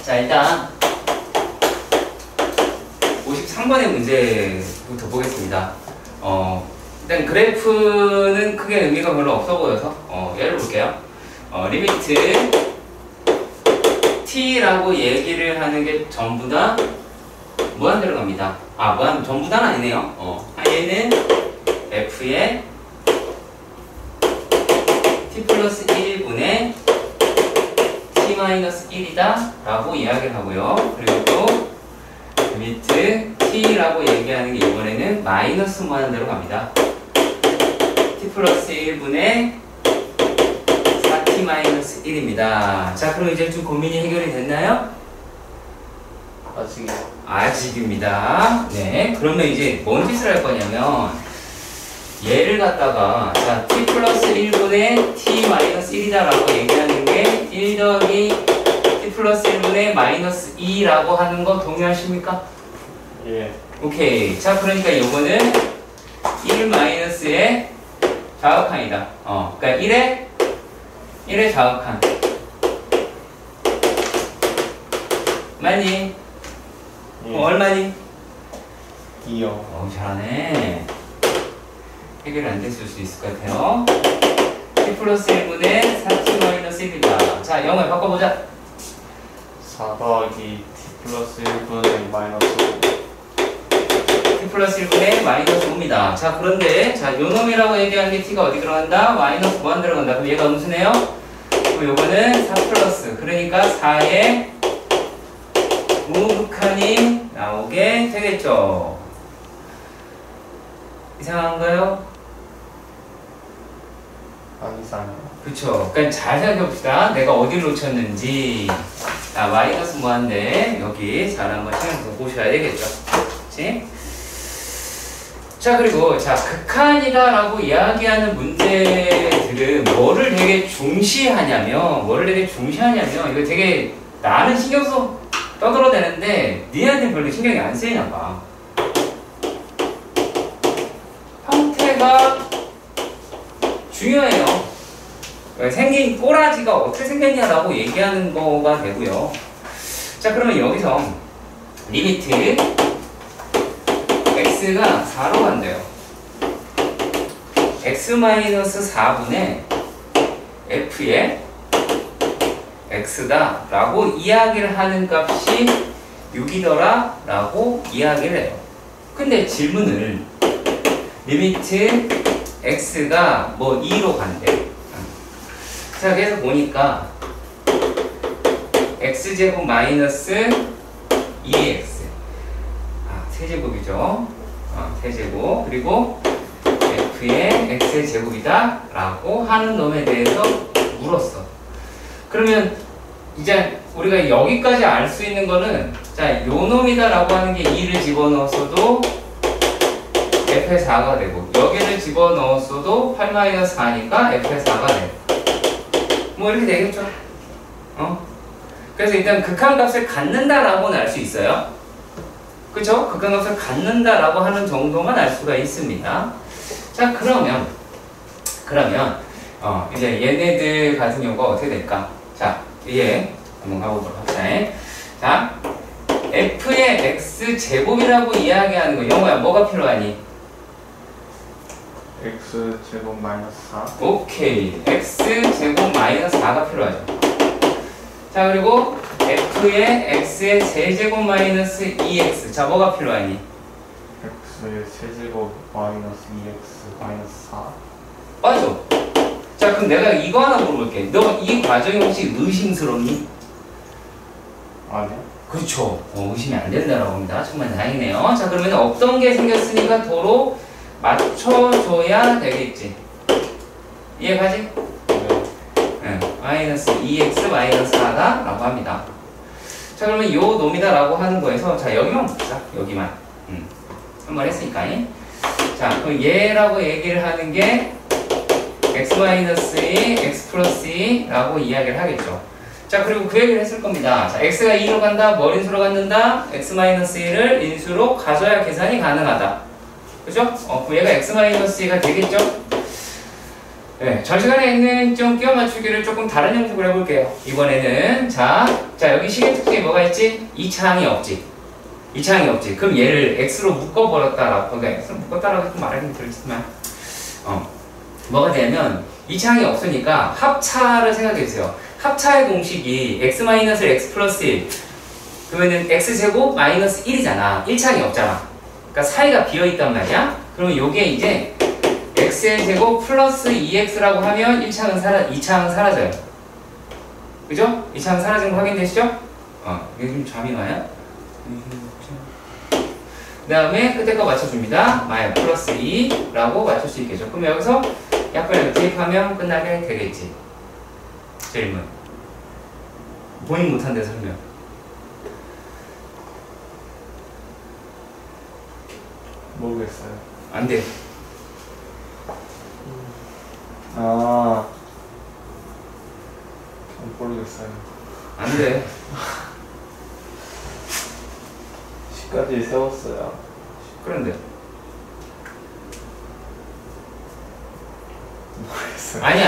자, 일단 53번의 문제부터 보겠습니다. 일단 그래프는 크게 의미가 별로 없어 보여서 예를 볼게요. 리미트 t라고 얘기를 하는 게 전부 다 무한대로 갑니다. 전부 다는 아니네요. 얘는 f의 t 플러스 1분의 t 마이너스 1이다 라고 이야기를 하고요. 그리고 또 리미트 t라고 얘기하는 게 이번에는 마이너스 무한대로 갑니다. t 플러스 1분의 4t 마이너스 1입니다. 자, 그럼 이제 좀 고민이 해결이 됐나요? 아직입니다. 네, 그러면 이제 뭔 짓을 할 거냐면 얘를 갖다가 자 t 플러스 1분의 t 마이너스 1이다 라고 얘기하는 게 1 더하기 t 플러스 1분의 마이너스 2라고 하는 거 동의하십니까? 예. 오케이. 자, 그러니까 요거는 1 마이너스의 좌극한이다. 그러니까 1의 좌극한. 맞니? 예. 얼마니? 2요. 잘하네. 해결이 안 됐을 수 있을 것 같아요. t 플러스 1분의 4t 마이너스 1이다. 자, 영어에 바꿔보자. 4 더하기 t 플러스 1분의 마이너스 5. t 플러스 1분의 마이너스 5입니다. 자, 그런데 자, 요놈이라고 얘기하는 게 t가 어디 들어간다? 마이너스 무한 들어간다. 그럼 얘가 음수네요? 그럼 요거는 4 플러스. 그러니까 4의 우극한이 나오게 되겠죠. 이상한가요? 안 이상해요. 그쵸. 그러니까 잘 생각해봅시다. 내가 어디를 놓쳤는지. 자, 마이너스 무한대 여기 잘 한번 신경 써 보셔야 되겠죠. 그치? 자, 그리고 자, 극한이다 라고 이야기하는 문제들은 뭐를 되게 중시하냐면 이거 되게 나는 신경 써 떠들어대는데 니한테 별로 신경이 안 쓰이나 봐. 형태가 중요해요. 생긴 꼬라지가 어떻게 생겼냐라고 얘기하는 거가 되고요. 자, 그러면 여기서 리미트 x가 4로 간대요. x-4분의 f의 x다 라고 이야기를 하는 값이 6이더라 라고 이야기를 해요. 근데 질문을 리미트 x가 뭐 2로 간대. 자, 그래서 보니까 x제곱 마이너스 2x 세제곱이죠. 세제곱. 그리고 f의 x의 제곱이다 라고 하는 놈에 대해서 물었어. 그러면 이제 우리가 여기까지 알 수 있는 거는 자, 요 놈이다 라고 하는 게 2를 집어넣었어도 f의 4가 되고 여기를 집어넣었어도 8-4니까 f의 4가 되고 뭐 이렇게 되겠죠. 그래서 일단 극한값을 갖는다라고는 알 수 있어요. 그쵸? 극한값을 갖는다라고 하는 정도만 알 수가 있습니다. 자, 그러면 이제 얘네들 같은 경우가 어떻게 될까? 자, 얘 한번 가보도록 합시다. 자, f의 x제곱이라고 이야기하는 거 영어야 뭐가 필요하니? x제곱 마이너스 4. 오케이. x제곱 마이너스 4가 필요하죠. 자, 그리고 f의 x의 세제곱 마이너스 2x. 자, 뭐가 필요하니? x의 세제곱 마이너스 2x 마이너스 4. 맞죠? 자, 그럼 내가 이거 하나 물어볼게. 너 이 과정이 혹시 의심스럽니? 아니요. 그렇죠. 의심이 안 된다라고 합니다. 정말 다행이네요. 자, 그러면 없던 게 생겼으니까 도로 맞춰줘야 되겠지. 이해가지? 네. 마이너스 2x 마이너스 4다 라고 합니다. 자, 그러면 요 놈이다 라고 하는 거에서 자, 여기만 봅시다. 여기만. 한번 했으니까. 자, 그럼 얘라고 얘기를 하는 게 x-2, x 플러스 2 라고 이야기를 하겠죠. 자, 그리고 그 얘기를 했을 겁니다. 자, x가 2로 간다, 뭘 인수로 갖는다? x-1을 인수로 가져야 계산이 가능하다. 그죠? 그럼 얘가 x-2가 되겠죠? 네, 전 시간에 있는 좀 끼워 맞추기를 조금 다른 형식으로 해볼게요. 이번에는 자 여기 식의 특징이 뭐가 있지? 2차항이 없지. 2차항이 없지. 그럼 얘를 x로 묶어버렸다라고, 그러니까 x로 묶었다라고 좀 말하긴 그렇지만 뭐가 되냐면 2차항이 없으니까 합차를 생각해주세요. 합차의 공식이 x-x 플러스 1 그러면은 x제곱 마이너스 1이잖아. 1차항이 없잖아. 그러니까 사이가 비어있단 말이야. 그러면 요게 이제 x의 제곱 플러스 2x라고 하면 2차항은 사라져요. 그죠? 2차항 사라진 거 확인되시죠? 이게 좀 잠이 와요? 그 다음에 끝에 거 맞춰줍니다. 마이 플러스 2라고 맞출 수 있겠죠. 그럼 여기서 약간 이렇게 대입하면 끝나게 되겠지. 질문. 본인 못한데 설명. 모르겠어요. 안 돼. 모르겠어요. 안 돼. 10까지 세웠어요. 그런데. 모르겠어요. 아니.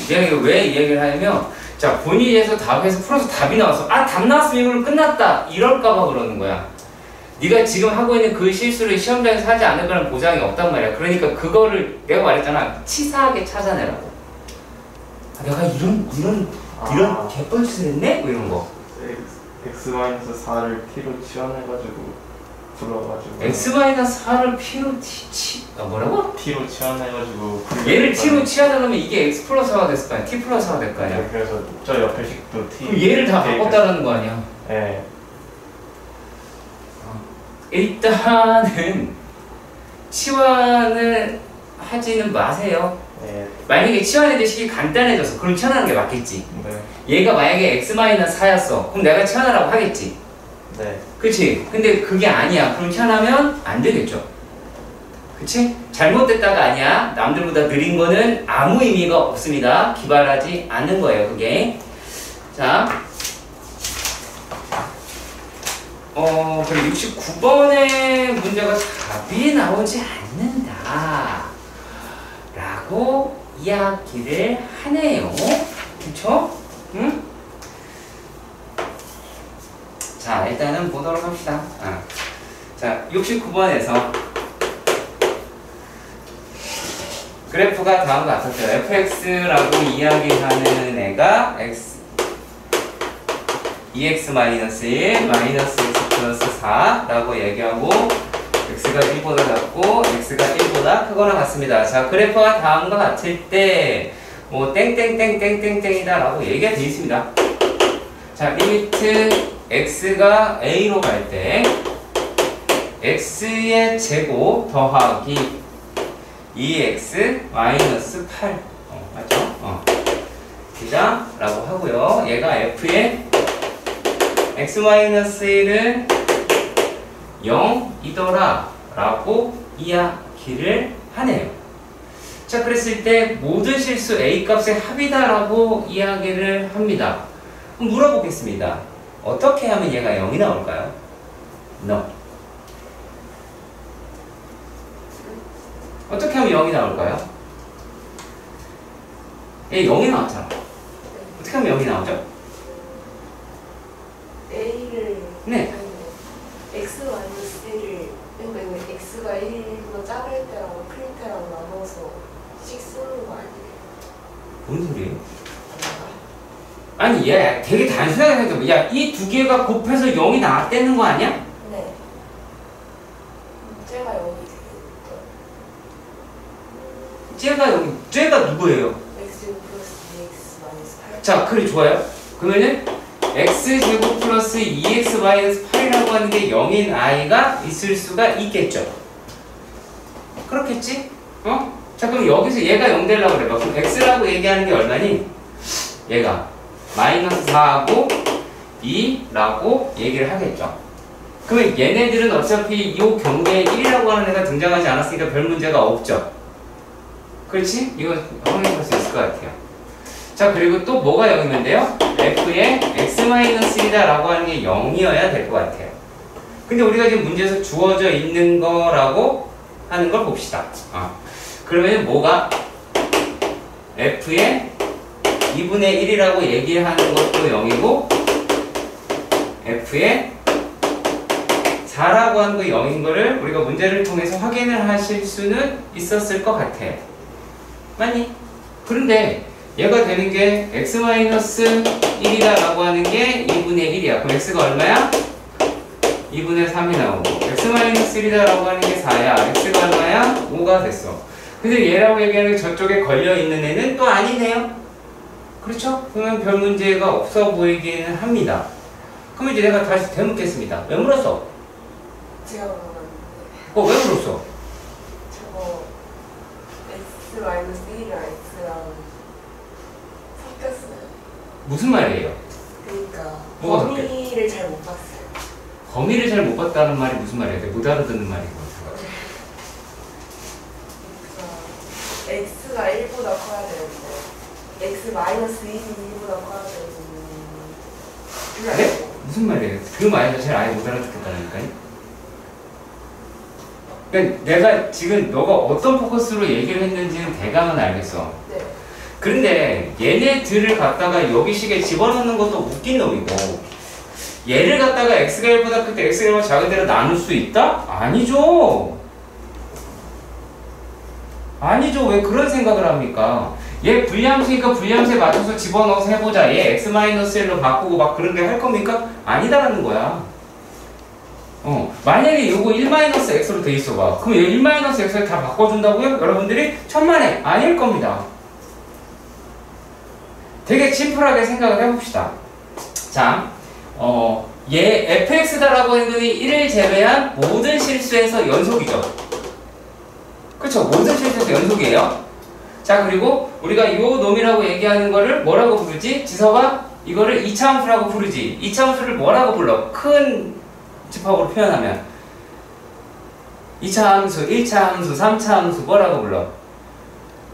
내가 이거 왜 이 얘기를 하냐면, 자, 본인에서 답에서 풀어서 답이 나왔어. 답 나왔으면 이걸로 끝났다. 이럴까봐 그러는 거야. 네가 지금 하고 있는 그 실수를 시험장에서 하지 않을 거라는 보장이 없단 말이야. 그러니까 그거를 내가 말했잖아. 치사하게 찾아내라고. 내가 이런 개뻘짓을 했네? 뭐 이런 거. x-4를 t로 치환해가지고 불어가지고 x-4를 p로 뭐라고? t로 치환해가지고 얘를 t로 치환하려면 이게 x 플러스가 됐을 거 아니야. t 플러스가 될 거 아니야. 네, 그래서 저 옆에 식도 t 그럼 얘를 다 바꿨다라는 거 아니야. 네. 일단은 치환을 하지는 마세요. 네. 만약에 치환의 대식이 간단해져서 그럼 치환하는 게 맞겠지. 네. 얘가 만약에 x-4였어. 그럼 내가 치환하라고 하겠지. 네. 그치? 근데 그게 아니야. 그럼 치환하면 안 되겠죠. 그치? 잘못됐다가 아니야. 남들보다 느린 거는 아무 의미가 없습니다. 기발하지 않는 거예요, 그게. 자. 그리고 69번의 문제가 답이 나오지 않는다. 라고 이야기를 하네요. 그쵸? 응? 자, 일단은 보도록 합시다. 자, 69번에서 그래프가 다음과 같았죠. fx라고 이야기하는 애가 x 2x-1 마이너스 x 플러스 4라고 얘기하고 x가 1보다 작고 x가 1보다 크거나 같습니다. 자, 그래프가 다음과 같을 때 뭐 땡땡땡땡땡땡이다 라고 얘기가 되어 있습니다. 자, 리미트 x가 a로 갈 때 x의 제곱 더하기 2x 마이너스 8 맞죠? 기자 라고 하고요. 얘가 f의 x-1은 0이더라 라고 이야기를 하네요. 자, 그랬을 때 모든 실수 a 값의 합이다 라고 이야기를 합니다. 그럼 물어보겠습니다. 어떻게 하면 얘가 0이 나올까요? No. 어떻게 하면 0이 나올까요? 얘 0이 나왔잖아. 어떻게 하면 0이 나오죠? A를 네. x-1을 그러니까 x가 1보다 작을 때랑 클 때랑 나눠서 씩 쓰는 거 아니에요? 뭔 소리예요? 아니 얘 되게 단순하게 생각해봐. 야, 이 두 개가 곱해서 0이 나왔다는 거 아니야? 네. 쟤가 0이 되겠죠. 쟤가 누구예요? x 플러스 2x 마이너스 8. 자, 그래 좋아요. 그러면은 x제곱 플러스 2x 마이너스 8이라고 하는 게 0인 i가 있을 수가 있겠죠. 그렇겠지? 자, 그럼 여기서 얘가 0 되려고 그래봐. 그럼 x라고 얘기하는 게 얼마니? 얘가 마이너스 4하고 2라고 얘기를 하겠죠. 그러면 얘네들은 어차피 이 경계에 1이라고 하는 애가 등장하지 않았으니까 별 문제가 없죠. 그렇지? 이거 확인할 수 있을 것 같아요. 자, 그리고 또 뭐가 0이면 돼요? f의 x-1이다 라고 하는 게 0이어야 될 것 같아요. 근데 우리가 지금 문제에서 주어져 있는 거라고 하는 걸 봅시다. 그러면 뭐가 f의 2분의 1이라고 얘기하는 것도 0이고 f의 4라고 하는 거 0인 거를 우리가 문제를 통해서 확인을 하실 수는 있었을 것 같아. 맞니? 그런데 얘가 되는 게 x-1이다 라고 하는 게 2분의 1이야. 그럼 x가 얼마야? 2분의 3이 나오고 x-1이다 라고 하는 게 4야. x가 얼마야? 5가 됐어. 근데 얘라고 얘기하는 게 저쪽에 걸려있는 애는 또 아니네요. 그렇죠? 그러면 별 문제가 없어 보이기는 합니다. 그럼 이제 내가 다시 되묻겠습니다. 왜 물었어? 제가 물어봤는데 왜 물었어? 저거 x-1이랑 x랑 섞였어요. 무슨 말이에요? 그러니까 뭐가 범위를 잘 못 봤어요. 범위를 잘 못 봤다는 말이 무슨 말이야? 내가 못 알아듣는 말인 것 같아. 그러니까 x가 1보다 커야 되는데 x-1이 1보다 커야 되는 네? 무슨 말이에요? 그 말 자체를 아예 못 알아듣겠다니까요? 그러니까 내가 지금 너가 어떤 포커스로 얘기를 했는지는 대강은 알겠어. 네. 그런데 얘네들을 갖다가 여기 식에 집어넣는 것도 웃긴 놈이고 얘를 갖다가 x가 1보다 클 때 x가 1보다 작은 데로 나눌 수 있다? 아니죠. 아니죠. 왜 그런 생각을 합니까? 얘 불리함수니까 불리함수에 맞춰서 집어넣어서 해보자. 얘 x-1로 바꾸고 막 그런 게 할 겁니까? 아니다라는 거야. 만약에 요거 1-x로 돼 있어봐. 그럼 얘 1-x를 다 바꿔준다고요? 여러분들이 천만에 아닐 겁니다. 되게 심플하게 생각을 해봅시다. 자, 얘 fx다라고 하는 거는 1을 제외한 모든 실수에서 연속이죠. 그쵸? 모든 실수에서 연속이에요. 자, 그리고 우리가 요 놈이라고 얘기하는 거를 뭐라고 부르지? 지서가 이거를 2차 함수라고 부르지. 2차 함수를 뭐라고 불러? 큰 집합으로 표현하면 2차 함수, 1차 함수, 3차 함수 뭐라고 불러?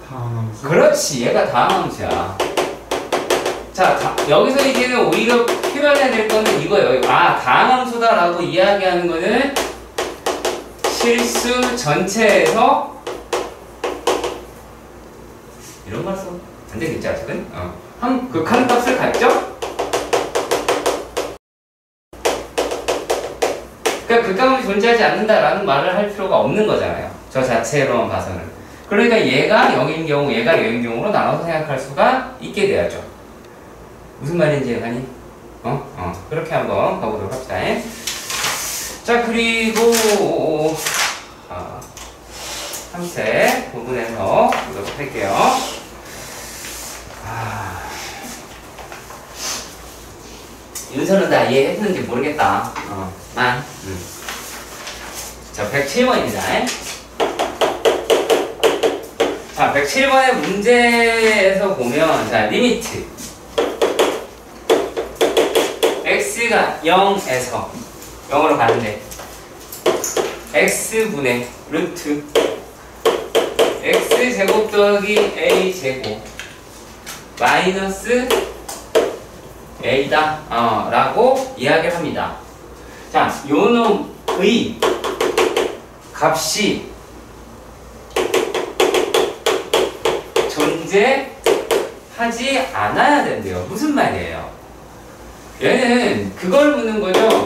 다함수. 그렇지. 얘가 다함수야. 자, 여기서 이제는 오히려 표현해야 될 거는 이거예요. 다함수다라고 이야기하는 거는 실수 전체에서 이런 말 써. 안 되겠지, 아직은? 한 극한값을 갖죠? 그러니까 극한값이 존재하지 않는다라는 말을 할 필요가 없는 거잖아요. 저 자체로만 봐서는. 그러니까 얘가 0인 경우, 얘가 0인 경우로 나눠서 생각할 수가 있게 돼야죠. 무슨 말인지 아니? 그렇게 한번 가보도록 합시다. 자, 그리고 3세 부분에서 보도록 할게요. 윤서는 다 이해했는지 모르겠다. 자, 107번입니다. 자, 107번의 문제에서 보면, 자, 리미트. x가 0에서 0으로 가는데, x분의 루트 x제곱 더하기 a제곱 마이너스 a다 라고 이야기를 합니다. 자, 요 놈의 값이 존재하지 않아야 된대요. 무슨 말이에요? 얘는 그걸 묻는 거죠.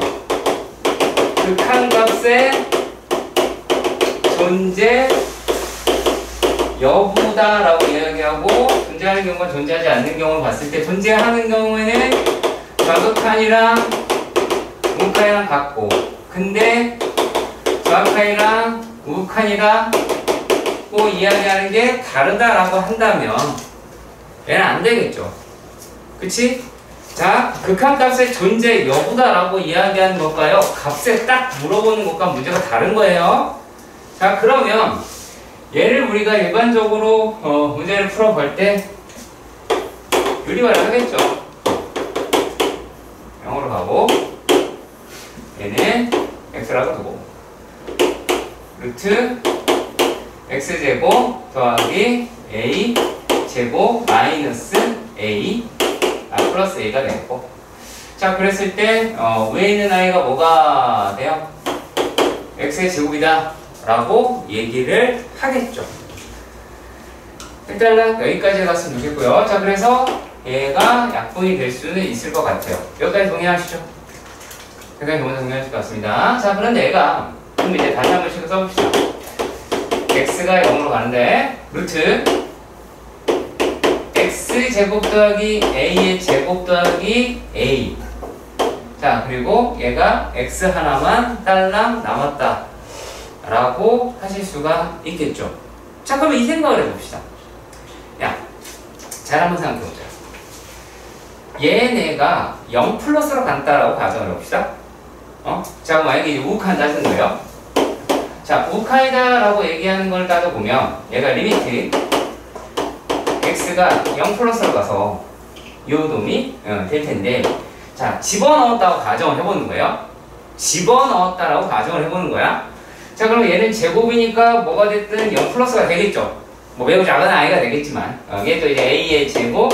극한값의 존재 여부다라고 이야기하고, 존재하는 경우와 존재하지 않는 경우를 봤을 때 존재하는 경우에는 좌극한이랑 우극한이랑 같고, 근데 좌극한이랑 우극한이라고 이야기하는 게 다르다라고 한다면 얘는 안 되겠죠. 그치? 자, 극한값의 존재 여부다라고 이야기하는 것과요, 값에 딱 물어보는 것과 문제가 다른 거예요. 자, 그러면 얘를 우리가 일반적으로 문제를 풀어볼 때 유리화를 하겠죠. 0으로 가고 얘는 x라고 두고 루트 x제곱 더하기 a제곱 마이너스 a 플러스 a가 되고, 자, 그랬을 때 위에 있는 i가 뭐가 돼요? x의 제곱이다 라고 얘기를 하겠죠. 일단 여기까지 갔으면 좋겠고요. 자, 그래서 얘가 약분이 될 수는 있을 것 같아요. 여기까지 동의하시죠? 여기까지 동의하실 것 같습니다. 자, 그런데 얘가 그럼 이제 다시 한 번씩 써봅시다. x가 0으로 가는데 루트 x제곱 더하기 a의 제곱 더하기 a. 자, 그리고 얘가 x 하나만 딸랑 남았다 라고 하실 수가 있겠죠. 자, 그러면 이 생각을 해봅시다. 야, 잘 한번 생각해보자. 얘네가 0 플러스로 간다라고 가정을 해봅시다. 자, 만약에 우욱한다 하는 거예요. 자, 우욱하이다라고 얘기하는 걸 따져보면 얘가 리미트 x가 0 플러스로 가서 요 놈이 될 텐데, 자, 집어넣었다고 가정을 해보는 거예요. 집어넣었다라고 가정을 해보는 거야. 자, 그럼 얘는 제곱이니까 뭐가 됐든 0 플러스가 되겠죠. 뭐 매우 작은 아이가 되겠지만 얘 또 이제 a의 제곱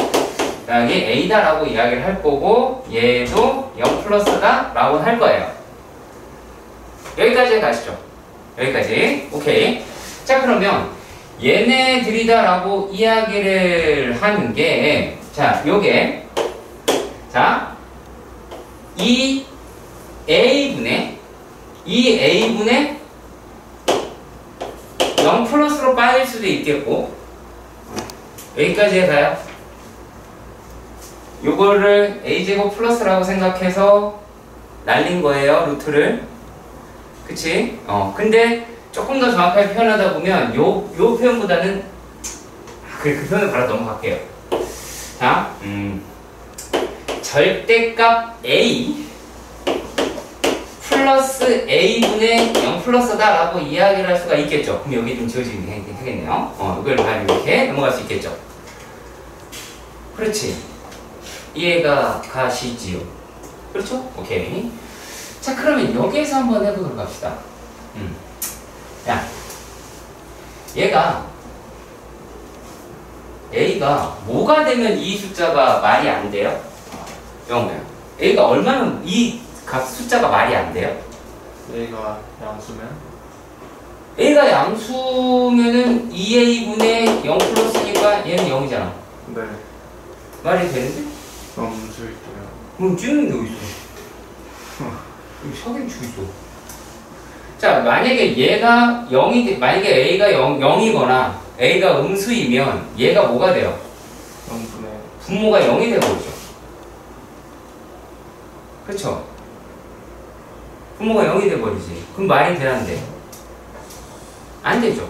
여기 a다라고 이야기를 할 거고 얘도 0 플러스다 라고 할 거예요. 여기까지 가시죠. 여기까지. 오케이. 자, 그러면 얘네들이다 라고 이야기를 하는 게, 자, 요게, 자, 이 a분의 0 플러스로 빠질 수도 있겠고, 여기까지 해가요. 요거를 a제곱 플러스라고 생각해서 날린 거예요, 루트를. 그치? 근데 조금 더 정확하게 표현하다 보면 요 표현보다는 그 표현을 바로 넘어갈게요. 자, 절대값 a 플러스 a분의 0 플러스다 라고 이야기를 할 수가 있겠죠. 그럼 여기 좀 지워지긴 하겠네요. 이걸 다 이렇게 넘어갈 수 있겠죠. 그렇지. 이해가 가시지요. 그렇죠? 오케이. 자, 그러면 여기에서 한번 해보도록 합시다. 야, 얘가 a가 뭐가 되면 이 숫자가 말이 안 돼요? 0이에요. a가 얼마면 이 각 숫자가 말이 안 돼요? A가 양수면? a가 양수면은 2a분의 0 플러스니까 얘는 0이잖아. 네. 말이 되는데? 음수 있고요. 그럼 찌는 게 어디 있어? 여기 석유 주고 있어. 자, 만약에 얘가 0이, 만약에 a가 0이거나 a가 음수이면 얘가 뭐가 돼요? 0분의 분모가 0이 되어버리죠. 그렇죠? 분모가 0이 돼버리지. 그럼 말이 되는데 안 되죠.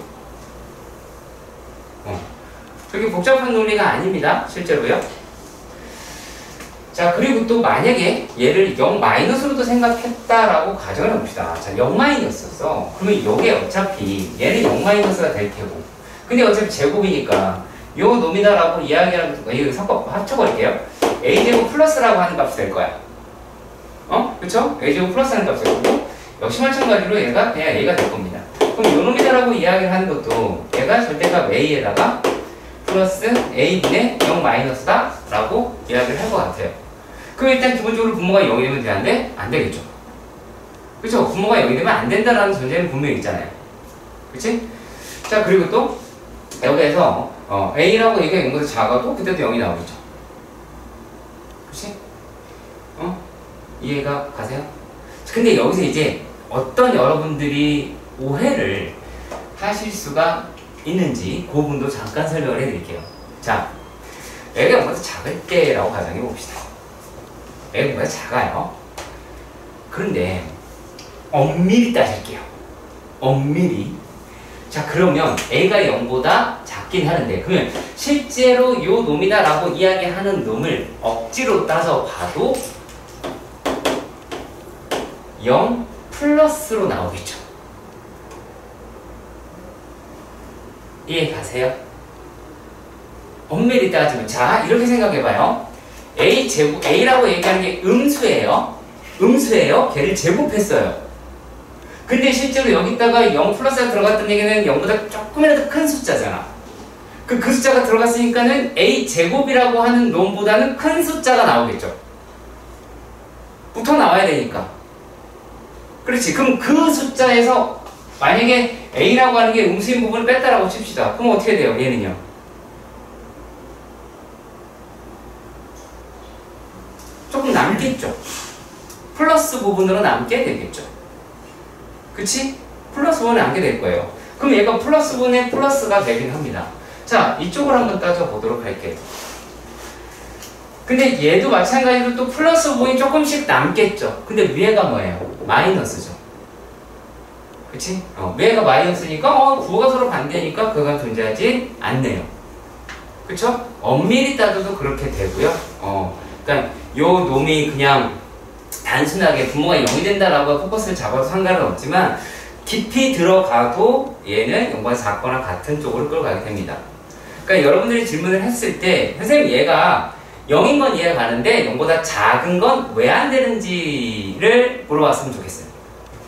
그렇게 복잡한 논리가 아닙니다. 실제로요. 자, 그리고 또 만약에 얘를 0 마이너스로도 생각했다라고 가정을 해봅시다. 자, 0 마이너스였어. 그러면 이게 어차피 얘는 0 마이너스가 될 테고, 근데 어차피 제곱이니까 요 놈이다라고 이야기하는 거 이거 섞어 합쳐버릴게요. a제곱 플러스라고 하는 값이 될 거야. 그쵸? a제곱 플러스 하는 값이 될 거고, 역시 마찬가지로 얘가 그냥 a가 될 겁니다. 그럼 요 놈이다라고 이야기를 하는 것도 얘가 절대값 a에다가 플러스 a분의 0 마이너스다 라고 이야기를 할 것 같아요. 그럼 일단 기본적으로 분모가 0이 되면 되는데 안 되겠죠. 그쵸? 분모가 0이 되면 안 된다라는 전제는 분명히 있잖아요. 그치? 자, 그리고 또 여기에서 a라고 얘기가 0보다 작아도 그때도 0이 나오겠죠. 그치? 이해가 가세요? 근데 여기서 이제 어떤 여러분들이 오해를 하실 수가 있는지 그 부분도 잠깐 설명을 해드릴게요. 자, 얘가 0보다 작을 때라고 가정해 봅시다. 얘가 0보다 작아요. 그런데 엄밀히 따질게요. 엄밀히. 자, 그러면 a가 0보다 작긴 하는데, 그러면 실제로 요 놈이다 라고 이야기하는 놈을 억지로 따져 봐도 0 플러스로 나오겠죠. 이해 가세요? 엄밀히 따지면, 자, 이렇게 생각해봐요. a라고 얘기하는 게 음수예요. 음수예요. 걔를 제곱했어요. 근데 실제로 여기다가 0 플러스가 들어갔던 얘기는 0보다 조금이라도 큰 숫자잖아. 그 숫자가 들어갔으니까는 a 제곱이라고 하는 놈보다는 큰 숫자가 나오겠죠. 붙어 나와야 되니까. 그렇지. 그럼 그 숫자에서 만약에 a라고 하는 게 음수인 부분을 뺐다라고 칩시다. 그럼 어떻게 돼요? 얘는요? 남겠죠. 플러스 부분으로 남게 되겠죠. 그치? 플러스 부분에 남게 될 거예요. 그럼 얘가 플러스 부분에 플러스가 되긴 합니다. 자, 이쪽을 한번 따져보도록 할게요. 근데 얘도 마찬가지로 또 플러스 부분이 조금씩 남겠죠. 근데 위에가 뭐예요? 마이너스죠. 그치? 위에가 마이너스니까 부호가 서로 반대니까 그가 존재하지 않네요. 그쵸? 엄밀히 따져도 그렇게 되고요. 그러니까 요 놈이 그냥 단순하게 분모가 0이 된다라고 포커스를 잡아도 상관은 없지만 깊이 들어가도 얘는 0보다 작거나 같은 쪽으로 끌어가게 됩니다. 그러니까 여러분들이 질문을 했을 때 선생님 얘가 0인 건 이해가 가는데 0보다 작은 건 왜 안 되는지를 물어봤으면 좋겠어요.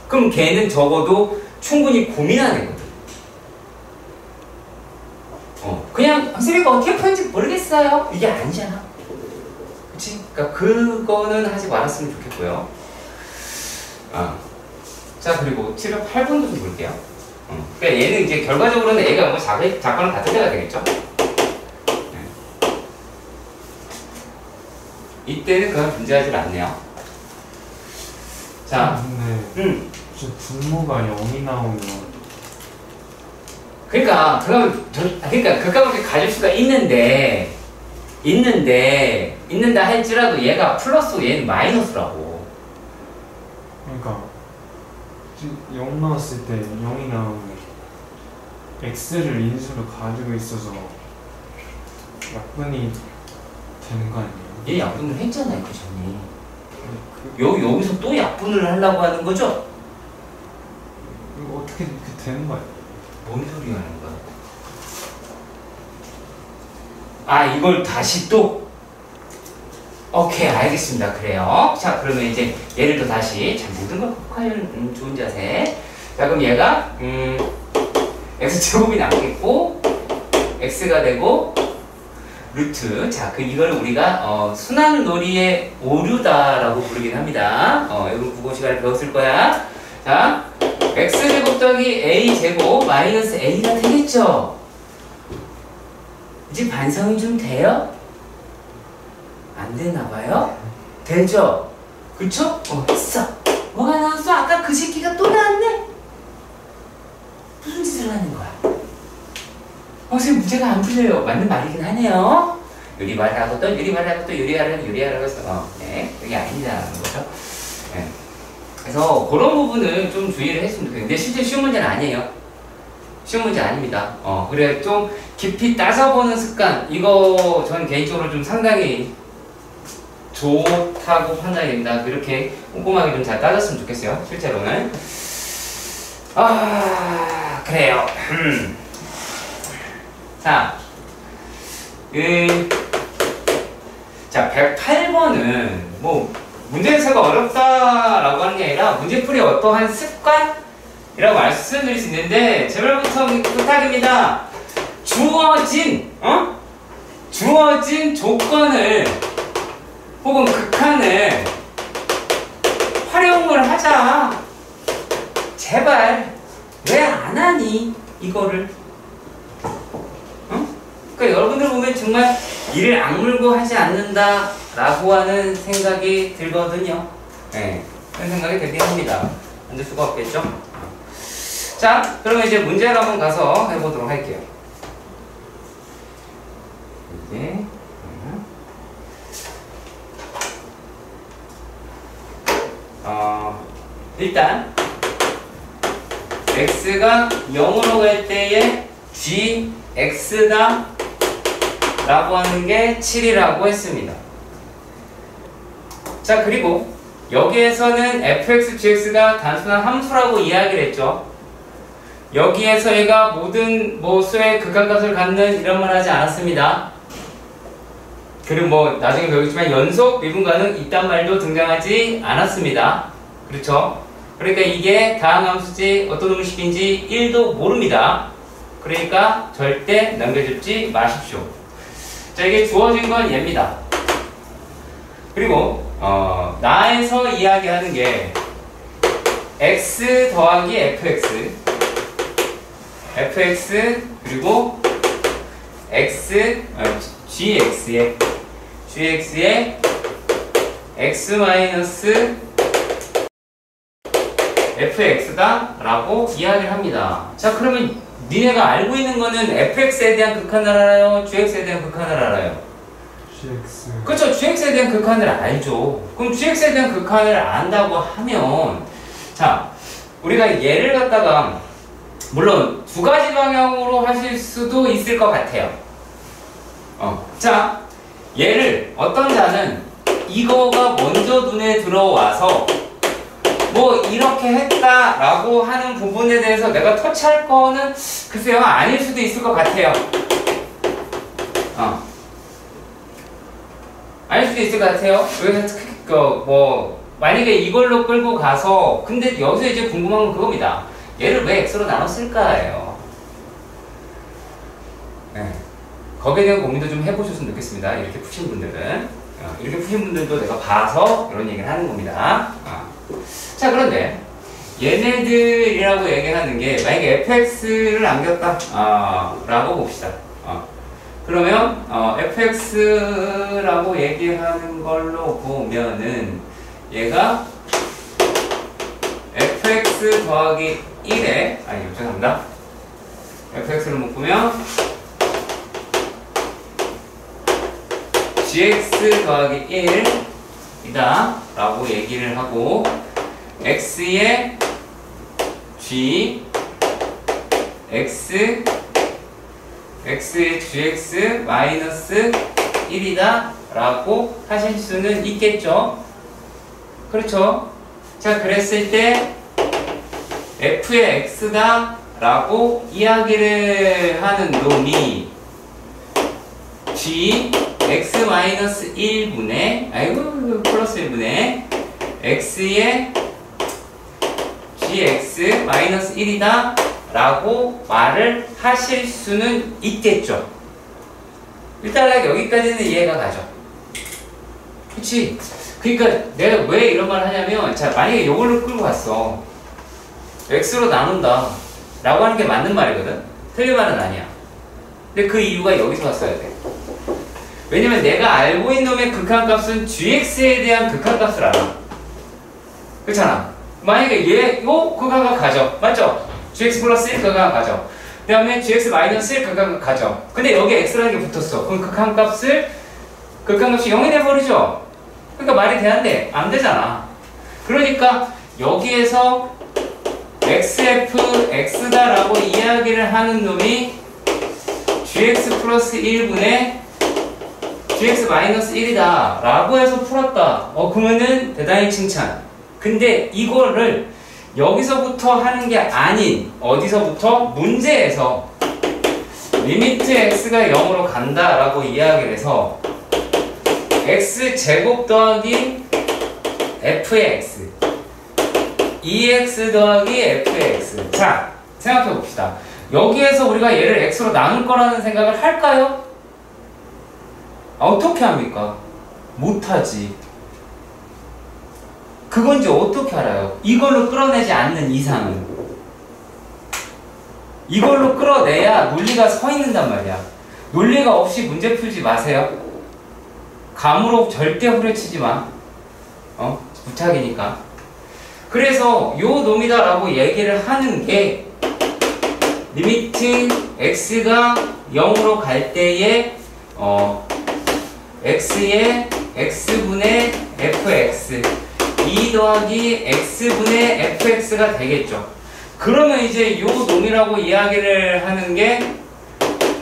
그럼 걔는 적어도 충분히 고민하는 거거든. 그냥 선생님 이거 어떻게 푸는지 모르겠어요. 이게 아니잖아. 그치? 그러니까 그거는 하지 말았으면 좋겠고요. 자, 그리고 7번 8번도 좀 볼게요. 그러니까 얘는 이제 결과적으로는 얘가 뭐 작거나 같은 데가 되겠죠? 이때는 그건 존재하지 않네요. 자, 근데 진짜 분모가 0이 나오면 그러니까 극값을 가질 수가 있는데 있는다 할지라도 얘가 플러스고 얘는 마이너스라고. 그러니까 0 나왔을 때 0이 나오면 x를 인수로 가지고 있어서 약분이 되는 거 아니에요? 얘 약분을 했잖아요, 그 전에. 여기서 또 약분을 하려고 하는 거죠? 이거 어떻게 그렇게 되는 거야? 뭔 소리 하는 거야? 이걸 다시 또? 오케이, 알겠습니다. 그래요. 자, 그러면 이제 얘를 또 다시, 자, 모든 걸 극복하려는 좋은 자세. 자, 그럼 얘가, x제곱이 남겠고, x가 되고, 루트. 자, 이걸 우리가, 순환놀이의 오류다라고 부르긴 합니다. 이거 국어 시간에 배웠을 거야. 자, x제곱 더하기 a제곱 마이너스 a가 되겠죠? 이제 반성이 좀 돼요? 안 되나봐요? 되죠? 그쵸? 됐어. 뭐가 나왔어? 아까 그 새끼가 또 나왔네? 무슨 짓을 하는 거야? 선생님 문제가 안 풀려요. 맞는 말이긴 하네요. 유리말하고 또 유리말하고 또 유리하라고 해서 네, 그게 아니라는 거죠. 네. 그래서 그런 부분은 좀 주의를 했으면 좋겠는데 근데 실제 쉬운 문제는 아니에요. 쉬운 문제 아닙니다. 그래 좀 깊이 따져보는 습관 이거 저는 개인적으로 좀 상당히 좋다고 판단이 됩니다. 이렇게 꼼꼼하게 좀 잘 따졌으면 좋겠어요. 실제로는. 그래요. 자, 자 108번은 뭐 문제 해석가 어렵다라고 하는 게 아니라 문제풀이 어떠한 습관이라고 말씀드릴 수 있는데 제발부터 부탁입니다. 주어진 조건을 혹은 극한을 활용을 하자. 제발 왜 안 하니 이거를? 그러니까 여러분들 보면 정말 이를 악물고 하지 않는다라고 하는 생각이 들거든요. 네, 그런 생각이 들긴 합니다. 안 들 수가 없겠죠? 자, 그러면 이제 문제를 한번 가서 해보도록 할게요. 이제 일단 x가 0으로 갈 때에 gx다 라고 하는 게 7이라고 했습니다. 자, 그리고 여기에서는 fx, gx가 단순한 함수라고 이야기를 했죠. 여기에서 얘가 모든 수의 극한값을 갖는 이런 말 하지 않았습니다. 그리고 뭐 나중에 배우겠지만 연속 미분가는 이딴 말도 등장하지 않았습니다. 그렇죠? 그러니까 이게 다항 함수지 어떤 음식인지 1도 모릅니다. 그러니까 절대 남겨주지 마십시오. 자, 이게 주어진 건 얘입니다. 그리고 나에서 이야기하는 게 x 더하기 fx 그리고 gx의 x 마이너스 fx다 라고 이야기를 합니다. 자, 그러면 니네가 알고 있는 거는 fx에 대한 극한을 알아요? gx에 대한 극한을 알아요? GX. 그렇죠. gx에 대한 극한을 알죠. 그럼 gx에 대한 극한을 안다고 하면, 자, 우리가 얘를 갖다가 물론 두 가지 방향으로 하실 수도 있을 것 같아요. 자, 얘를 어떤 자는 이거가 먼저 눈에 들어와서 뭐 이렇게 했다라고 하는 부분에 대해서 내가 터치할 거는 글쎄요 아닐 수도 있을 것 같아요. 아닐 수도 있을 것 같아요. 여기서 뭐 만약에 이걸로 끌고 가서 근데 여기서 이제 궁금한 건 그겁니다. 얘를 왜 x로 나눴을까예요. 네. 거기에 대한 고민도 좀 해보셨으면 좋겠습니다. 이렇게 푸신 분들은 이렇게 푸신 분들도 내가 봐서 이런 얘기를 하는 겁니다. 자, 그런데 얘네들이라고 얘기하는 게 만약에 fx를 남겼다 라고 봅시다. 그러면 fx라고 얘기하는 걸로 보면은 얘가 fx 더하기 1에 죄송합니다. fx를 묶으면 gx 더하기 1이다 라고 얘기를 하고 x의 g x x의 gx 마이너스 1이다 라고 하실 수는 있겠죠. 그렇죠. 자, 그랬을 때 f의 x다 라고 이야기를 하는 놈이 g x 마이너스 1분의 플러스 1분의 x의 gx 마이너스 1이다 라고 말을 하실 수는 있겠죠. 일단 여기까지는 이해가 가죠. 그치? 그러니까 내가 왜 이런 말을 하냐면, 자, 만약에 이걸로 끌고 갔어. x로 나눈다 라고 하는 게 맞는 말이거든. 틀린 말은 아니야. 근데 그 이유가 여기서 왔어야 돼. 왜냐면 내가 알고 있는 놈의 극한값은 gx에 대한 극한값을 알아. 그렇잖아. 만약에 얘 극한값 가져. 맞죠? gx 플러스 1 극한값 가져. 그 다음에 gx 마이너스 1 극한값 가져. 근데 여기에 x라는 게 붙었어. 그럼 극한값이 0이 돼버리죠? 그러니까 말이 되는데 안 되잖아. 그러니까 여기에서 xf x다라고 이야기를 하는 놈이 gx 플러스 1분의 gx 마이너스 1이다 라고 해서 풀었다. 그러면은 대단히 칭찬. 근데 이거를 여기서부터 하는 게 아닌 어디서부터? 문제에서 리미트 x가 0으로 간다 라고 이야기를 해서 x제곱 더하기 f의 x 2x 더하기 f의 x. 자, 생각해 봅시다. 여기에서 우리가 얘를 x로 나눌 거라는 생각을 할까요? 어떻게 합니까? 못하지. 그건 이제 어떻게 알아요? 이걸로 끌어내지 않는 이상은. 이걸로 끌어내야 논리가 서 있는단 말이야. 논리가 없이 문제 풀지 마세요. 감으로 절대 후려치지 마. 부탁이니까. 그래서 요 놈이다 라고 얘기를 하는 게 리미트 x가 0으로 갈 때에 x의 x분의 fx 2 더하기 x분의 fx가 되겠죠. 그러면 이제 요 놈이라고 이야기를 하는 게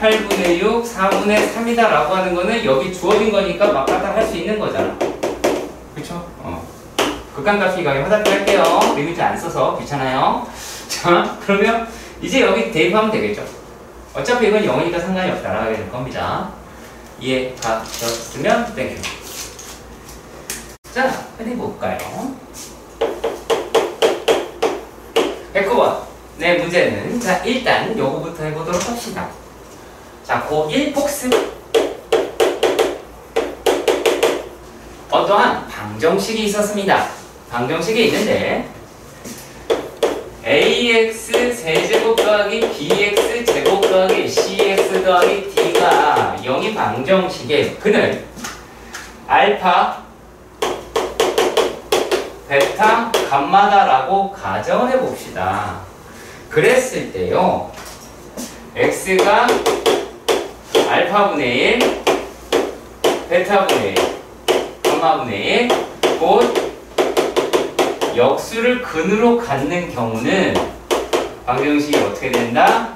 8분의 6, 4분의 3이다 라고 하는 거는 여기 주어진 거니까 막 갖다 할 수 있는 거잖아. 그쵸? 극한값이 가게 화살표 할게요. 리미트 안 써서 귀찮아요. 자, 그러면 이제 여기 대입하면 되겠죠. 어차피 이건 0이니까 상관이 없다라고 될 겁니다. 이해가 되셨으면 땡큐. 자, 해볼까요? 109번. 네, 문제는 자, 일단 요거부터 해보도록 합시다. 자, 고1 복습. 어떠한 방정식이 있었습니다. 방정식이 있는데 ax 세제곱 더하기 bx 제곱 더하기 cx 더하기 d가 0이 방정식에 그는 알파 베타, 감마다라고 가정을 해봅시다. 그랬을 때요, x가 알파분의 1, 베타분의 1, 감마분의 1, 곧 역수를 근으로 갖는 경우는 방정식이 어떻게 된다?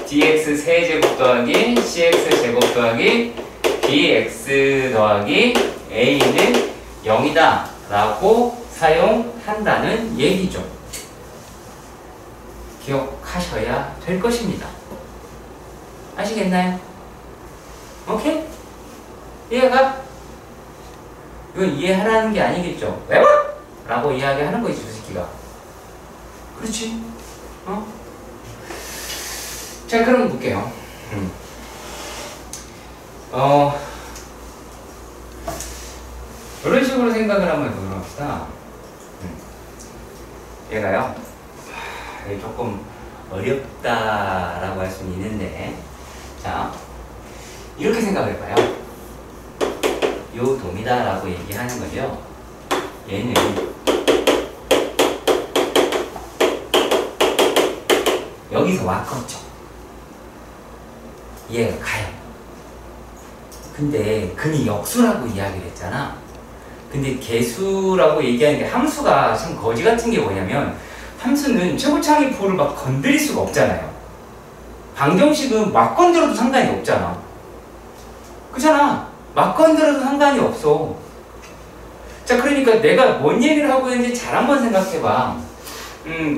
dx 세제곱 더하기 cx 제곱 더하기 bx 더하기 a는 0이다 라고 사용한다는 얘기죠. 기억하셔야 될 것입니다. 아시겠나요? 오케이? 이해가? 이건 이해하라는 게 아니겠죠? 왜? 라고 이야기하는 거지, 저 새끼가. 그렇지? 자, 그럼 볼게요. 이런 식으로 생각을 한번 해보도록 합시다. 얘가요, 이게 조금 어렵다라고 할 수는 있는데, 자, 이렇게 생각해봐요. 요 돔이다라고 얘기하는 거죠. 얘는 여기서 왔겠죠. 얘가 가요. 근데 근이 역수라고 이야기를 했잖아. 근데 개수라고 얘기하는 게 함수가 참 거지 같은 게 뭐냐면, 함수는 최고차항의 포를 막 건드릴 수가 없잖아요. 방정식은 막 건드려도 상관이 없잖아. 그렇잖아. 막 건드려도 상관이 없어. 자, 그러니까 내가 뭔 얘기를 하고 있는지 잘 한번 생각해봐.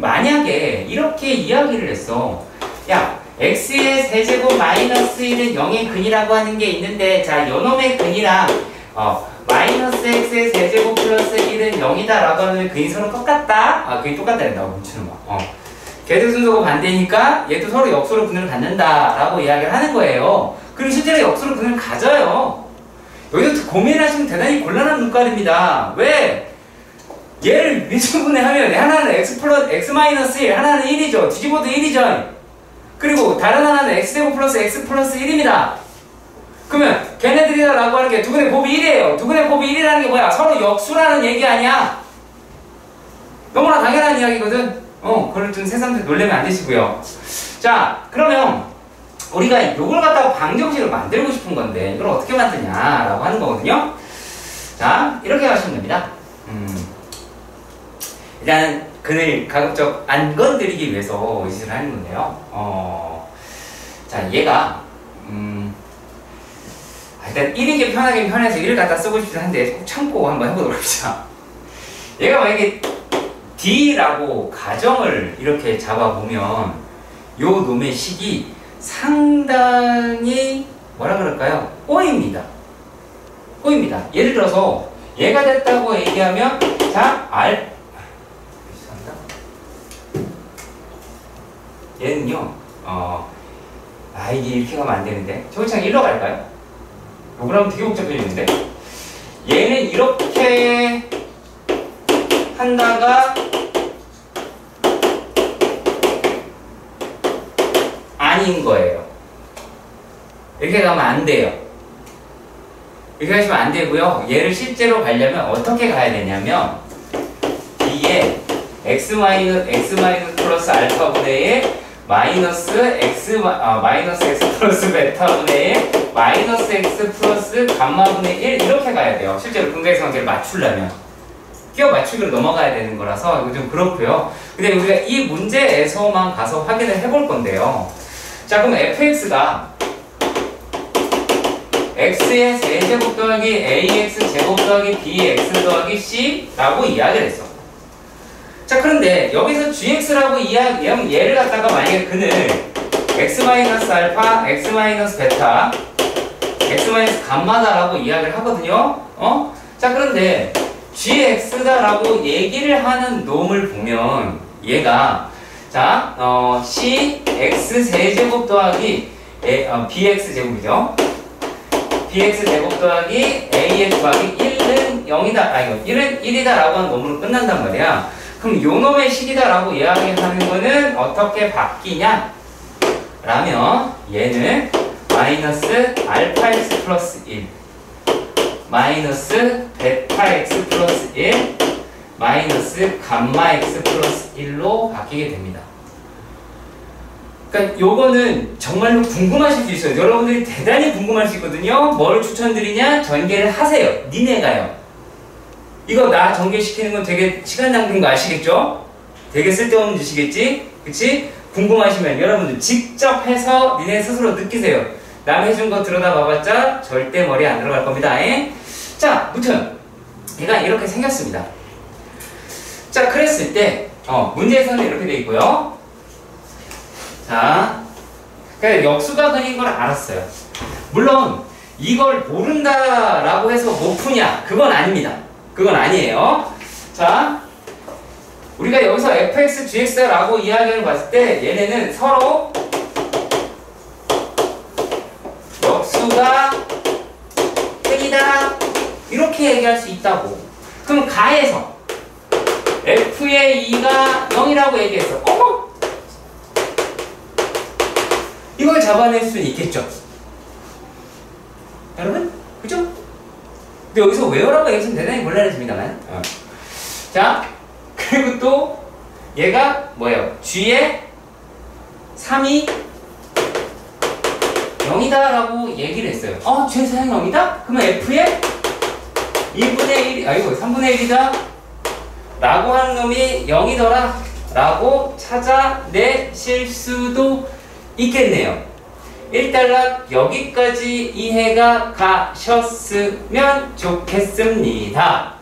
만약에 이렇게 이야기를 했어. 야, x의 세제곱 마이너스 1은 0의 근이라고 하는 게 있는데, 자, 요놈의 근이랑 마이너스 x의 세제곱 플러스 1은 0이다 라고 하는 근이 서로 똑같다? 아, 그게 똑같다 된다고 뭉치는 거. 걔들 순서가 반대니까 얘도 서로 역수로 근을 갖는다 라고 이야기를 하는 거예요. 그리고 실제로 역수로 근을 가져요. 여기서 고민하시면 대단히 곤란한 문과입니다. 왜? 얘를 미분분해하면 하나는 x 플러스 x 마이너스 1, 하나는 1이죠. 뒤집어도 1이죠. 그리고 다른 하나는 x제곱 플러스 x 플러스 1입니다. 그러면 걔네들이라고 하는 게 두근의 곱이 1이에요. 두근의 곱이 1이라는 게 뭐야? 서로 역수라는 얘기 아니야? 너무나 당연한 이야기거든. 그걸 좀 새삼스레 놀래면 안 되시고요. 자, 그러면 우리가 이걸 갖다가 방정식을 만들고 싶은 건데 이걸 어떻게 만드냐라고 하는 거거든요. 자, 이렇게 하시면 됩니다. 일단 근을 가급적 안 건드리기 위해서 이 짓을 하는 건데요. 자, 얘가 일단 1이게 편해서 1을 갖다 쓰고 싶긴 한데 꼭 참고 한번 해보도록 합시다. 얘가 만약에 D라고 가정을 이렇게 잡아보면 요 놈의 식이 상당히 뭐라 그럴까요? 꼬입니다. 예를 들어서 얘가 됐다고 얘기하면 자, 얘는요, 이게 이렇게 가면 안 되는데. 저기창 1로 갈까요? 요걸 하면 되게 복잡해지는데. 얘는 이렇게 한다가 아닌 거예요. 이렇게 가면 안 돼요. 이렇게 하시면 안 되고요. 얘를 실제로 가려면 어떻게 가야 되냐면 D에 x 플러스 알파분의 1 마이너스 x 플러스 베타분의 1 마이너스 x 플러스 감마분의 1 이렇게 가야 돼요. 실제로 근각의 관계를 맞추려면 끼워 맞추기로 넘어가야 되는 거라서 이거 좀 그렇고요. 근데 우리가 이 문제에서만 가서 확인을 해볼 건데요. 자, 그럼 fx가 x의 세제곱 더하기 ax 제곱 더하기 bx 더하기 c라고 이야기를 했어. 자, 그런데 여기서 gx라고 이야기하면 얘를 갖다가 만약에 근을 x-알파, x-베타, x-감마다라고 이야기를 하거든요. 자, 그런데 gx다라고 얘기를 하는 놈을 보면 얘가 자, c x 세제곱 더하기 bx 제곱이죠. bx 제곱 더하기 ax 더하기 1은 0이다. 1은 1이다 라고 하는 놈으로 끝난단 말이야. 그럼 요 놈의 식이다 라고 이야기하는 거는 어떻게 바뀌냐? 라면 얘는 마이너스 알파 x 플러스 1 마이너스 베타 x 플러스 1 마이너스 감마 x 플러스 1로 바뀌게 됩니다. 그러니까 요거는 정말로 궁금하실 수 있어요. 여러분들이 대단히 궁금할 수 있거든요. 뭘 추천드리냐? 전개를 하세요. 니네가요. 이거 나 전개시키는 건 되게 시간 낭비인 거 아시겠죠? 되게 쓸데없는 짓이겠지? 그치? 궁금하시면 여러분들 직접 해서 니네 스스로 느끼세요. 남 해준 거 들여다봐봤자 절대 머리에 안 들어갈 겁니다. 자, 무튼 얘가 이렇게 생겼습니다. 자, 그랬을 때 문제에서는 이렇게 돼 있고요. 자, 그러니까 역수가 그린 걸 알았어요. 물론 이걸 모른다라고 해서 못 푸냐? 그건 아닙니다. 그건 아니에요. 자, 우리가 여기서 fx, gx라고 이야기를 봤을 때 얘네는 서로 역수가 땡이다 이렇게 얘기할 수 있다고. 그럼 가에서 f의 2가 0이라고 얘기했어. 어머! 이걸 잡아낼 수는 있겠죠. 여러분? 그죠? 근데 여기서 where라고 얘기하시면 대단히 곤란해집니다만. 자, 그리고 또 얘가 뭐예요? g의 3이 0이다 라고 얘기를 했어요. g의 3이 0이다? 그러면 f의 2분의 1, 아이고 3분의 1이다 라고 하는 놈이 0이더라 라고 찾아내실 수도 있겠네요. 일단락 여기까지 이해가 가셨으면 좋겠습니다.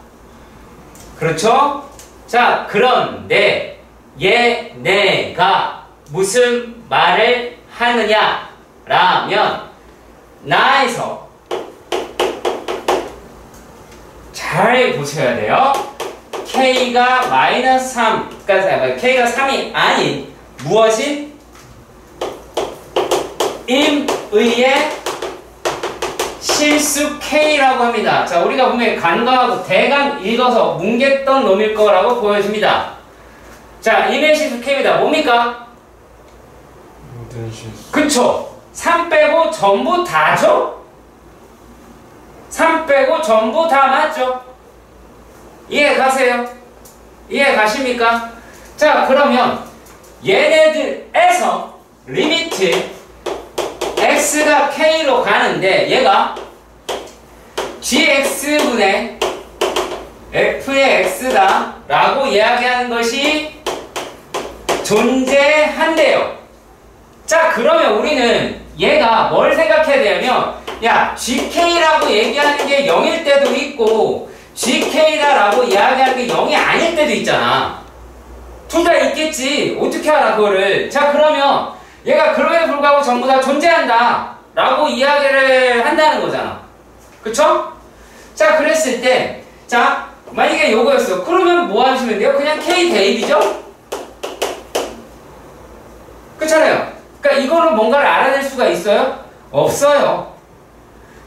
그렇죠? 자, 그런데 얘네가 무슨 말을 하느냐 라면 나에서 잘 보셔야 돼요. K가 마이너스 3, 그러니까 K가 3이 아닌 무엇인? 임의의 실수 K라고 합니다. 자, 우리가 분명히 간과하고 대강 읽어서 뭉갰던 놈일 거라고 보여집니다. 자, 임의의 실수 K입니다. 뭡니까? 모든 실수. 그쵸? 3 빼고 전부 다죠? 3 빼고 전부 다 맞죠? 이해 가세요? 이해 가십니까? 자, 그러면 얘네들에서 리미트 x가 k로 가는데 얘가 gx분의 f의 x다 라고 이야기하는 것이 존재한대요. 자, 그러면 우리는 얘가 뭘 생각해야 되냐면 야, gk라고 얘기하는 게 0일 때도 있고 gk다라고 이야기하는 게 0이 아닐 때도 있잖아. 둘 다 있겠지. 어떻게 알아 그거를. 자, 그러면 얘가 그럼에도 불구하고 전부 다 존재한다 라고 이야기를 한다는 거잖아. 그쵸? 자, 그랬을 때 자, 만약에 요거였어. 그러면 뭐 하시면 돼요? 그냥 k 대입이죠? 그렇잖아요. 그러니까 이거는 뭔가를 알아낼 수가 있어요? 없어요.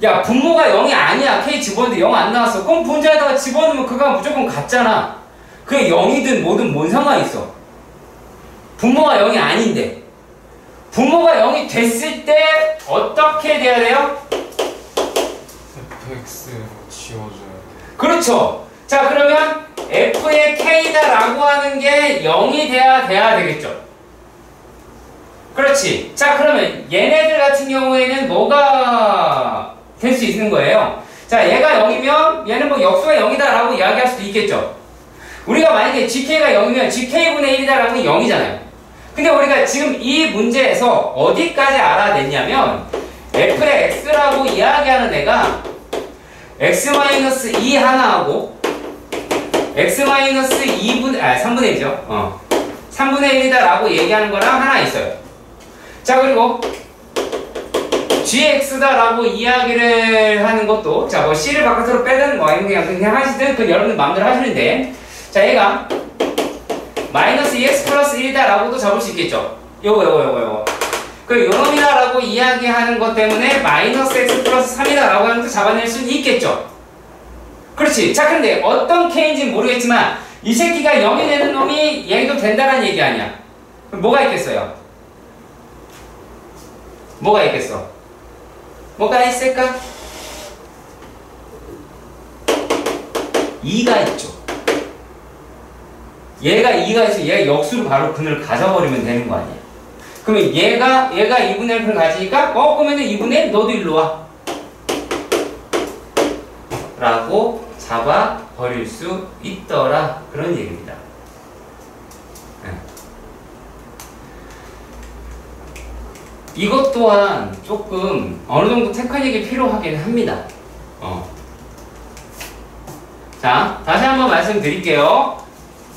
야, 분모가 0이 아니야. k 집어넣는데 0 안 나왔어. 그럼 분자에다가 집어넣으면 그거 무조건 같잖아. 그게 0이든 뭐든 뭔 상관이 있어. 분모가 0이 아닌데. 분모가 0이 됐을 때 어떻게 돼야 돼요? fx 지워줘야 돼. 그렇죠. 자, 그러면 f의 k다라고 하는 게 0이 돼야 되겠죠. 그렇지. 자, 그러면 얘네들 같은 경우에는 뭐가 될 수 있는 거예요? 자, 얘가 0이면 얘는 뭐 역수가 0이다 라고 이야기할 수도 있겠죠. 우리가 만약에 gk가 0이면 gk분의 1이다 라는 게 0이잖아요. 근데 우리가 지금 이 문제에서 어디까지 알아냈냐면 f의 x라고 이야기하는 애가 x-2 하나하고 x-3분의 1이죠. 3분의 1이다 라고 얘기하는 거랑 하나 있어요. 자, 그리고 gx다 라고 이야기를 하는 것도 자, 뭐 c를 바깥으로 빼든 뭐 그냥 하시든 그 여러분들 마음대로 하시는데 자, 얘가 마이너스 2x 플러스 1이다 라고도 잡을 수 있겠죠. 요거 그 요놈이다 라고 이야기하는 것 때문에 마이너스 x 플러스 3이다 라고 하는 것도 잡아낼 수는 있겠죠. 그렇지. 자, 근데 어떤 k인지는 모르겠지만 이 새끼가 0이 되는 놈이 얘도 된다는 얘기 아니야. 그럼 뭐가 있겠어요? 뭐가 있겠어? 뭐가 있을까? 2가 있죠. 얘가 2가 있어. 얘가 역수로 바로 근을 가져버리면 되는 거 아니야. 그러면 얘가 2분의 1을 가지니까 그러면은 2분의 1 너도 일로 와. 라고 잡아버릴 수 있더라. 그런 얘기입니다. 네. 이것 또한 조금 어느 정도 테크닉이 필요하긴 합니다. 자, 다시 한번 말씀드릴게요.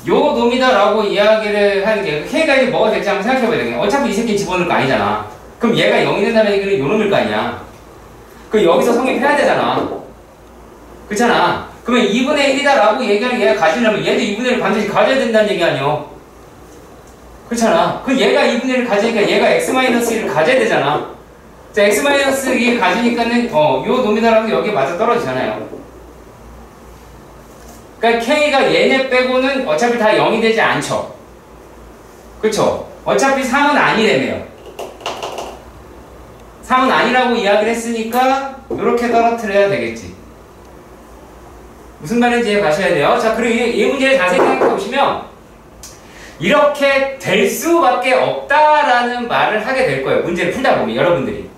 요 놈이다라고 이야기를 하는 게 K가 이제 뭐가 될지 한번 생각해봐야 되겠네. 어차피 이 새끼 집어넣을 거 아니잖아. 그럼 얘가 0이 된다는 얘기는 요 놈일 거 아니야. 그럼 여기서 성립해야 되잖아. 그렇잖아. 그러면 2분의 1이다라고 얘기하는 얘가 가지려면 얘도 2분의 1을 반드시 가져야 된다는 얘기 아니야. 그렇잖아. 그 얘가 2분의 1을 가지니까 얘가 x-1을 가져야 되잖아. 자, x-1을 가지니까는 요 놈이다라고 여기에 맞아 떨어지잖아요. 그러니까 K가 얘네 빼고는 어차피 다 0이 되지 않죠. 그쵸? 어차피 3은 아니래매요. 3은 아니라고 이야기를 했으니까 이렇게 떨어뜨려야 되겠지. 무슨 말인지 이해 가셔야 돼요. 자, 그리고 이 문제를 자세히 생각해 보시면 이렇게 될 수밖에 없다라는 말을 하게 될 거예요. 문제를 풀다 보면 여러분들이.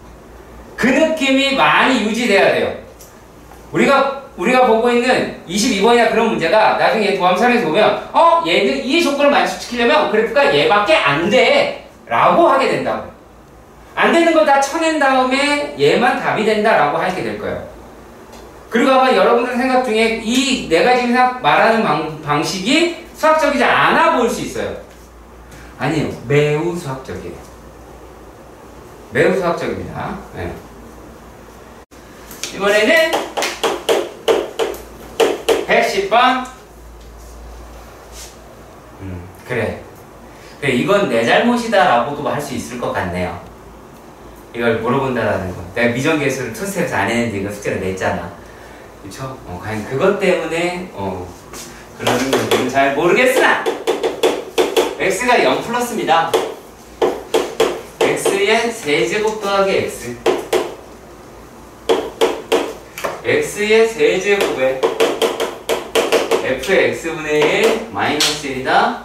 그 느낌이 많이 유지돼야 돼요. 우리가 보고 있는 22번이나 그런 문제가 나중에 도함3에서 보면 얘는 이 조건을 만족시키려면 그래프가 얘밖에 안 돼 라고 하게 된다고. 안 되는 걸 다 쳐낸 다음에 얘만 답이 된다 라고 하게 될 거예요. 그리고 아마 여러분들 생각 중에 이 내가 지금 말하는 방식이 수학적이지 않아 보일 수 있어요. 아니에요. 매우 수학적이에요. 매우 수학적입니다. 네. 이번에는 110번. 그래, 이건 내 잘못이다 라고도 할 수 있을 것 같네요. 이걸 물어본다라는 거. 내가 미정계수를 투스텝에서 안 했는데 이거 숙제를 냈잖아. 그쵸? 과연 그것 때문에 그러는 건지는 잘 모르겠으나 x가 0 플러스입니다. x의 세제곱 더하기 x, x의 세제곱에 f의 x분의 1 마이너스 1이다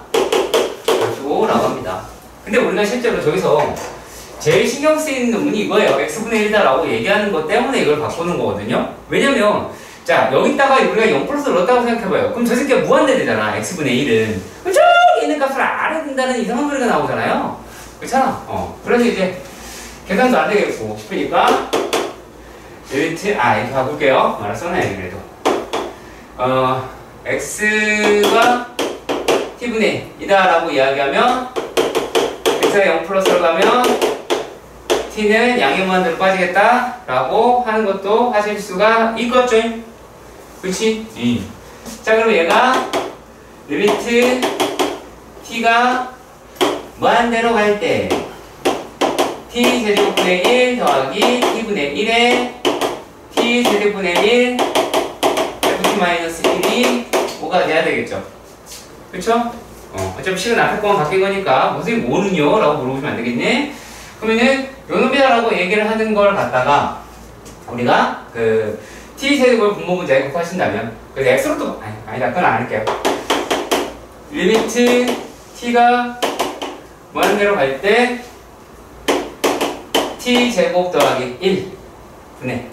라고 합니다. 근데 우리가 실제로 저기서 제일 신경 쓰이는 놈이 이거예요. x분의 1이다 라고 얘기하는 것 때문에 이걸 바꾸는 거거든요. 왜냐면 자, 여기다가 우리가 0 플러스를 넣었다고 생각해봐요. 그럼 저 새끼가 무한대되잖아. x분의 1은. 그럼 저기 있는 값을 알아야 된다는 이상한 소리가 나오잖아요. 그렇잖아. 그래서 이제 계산도 안 되겠고 싶으니까 리미트 이렇게 바꿀게요. 말을 써놔야지 그래도. x가 t분의 1이다 라고 이야기하면 x가 0 플러스로 가면 t는 양의 무한대로 빠지겠다 라고 하는 것도 하실 수가 있겠죠. 그치? 자, 그럼 얘가 리미트 t가 무한대로 갈 때 t 세제곱분의 1 더하기 t분의 1에 t 세제곱분의 1 ft-1이 5가 돼야 되겠죠. 그쵸? 어차피 식은 앞에 거만 바뀐 거니까 무슨 5는요? 라고 물어보시면 안 되겠네. 그러면은 요놈이다 라고 얘기를 하는 걸 갖다가 우리가 그 t 세제곱을 분모분 제곱하신다면 그래서 x로 또 아니다 그건 안 할게요. 리미트 t가 무한대로 갈 때 t 제곱 더하기 1 분의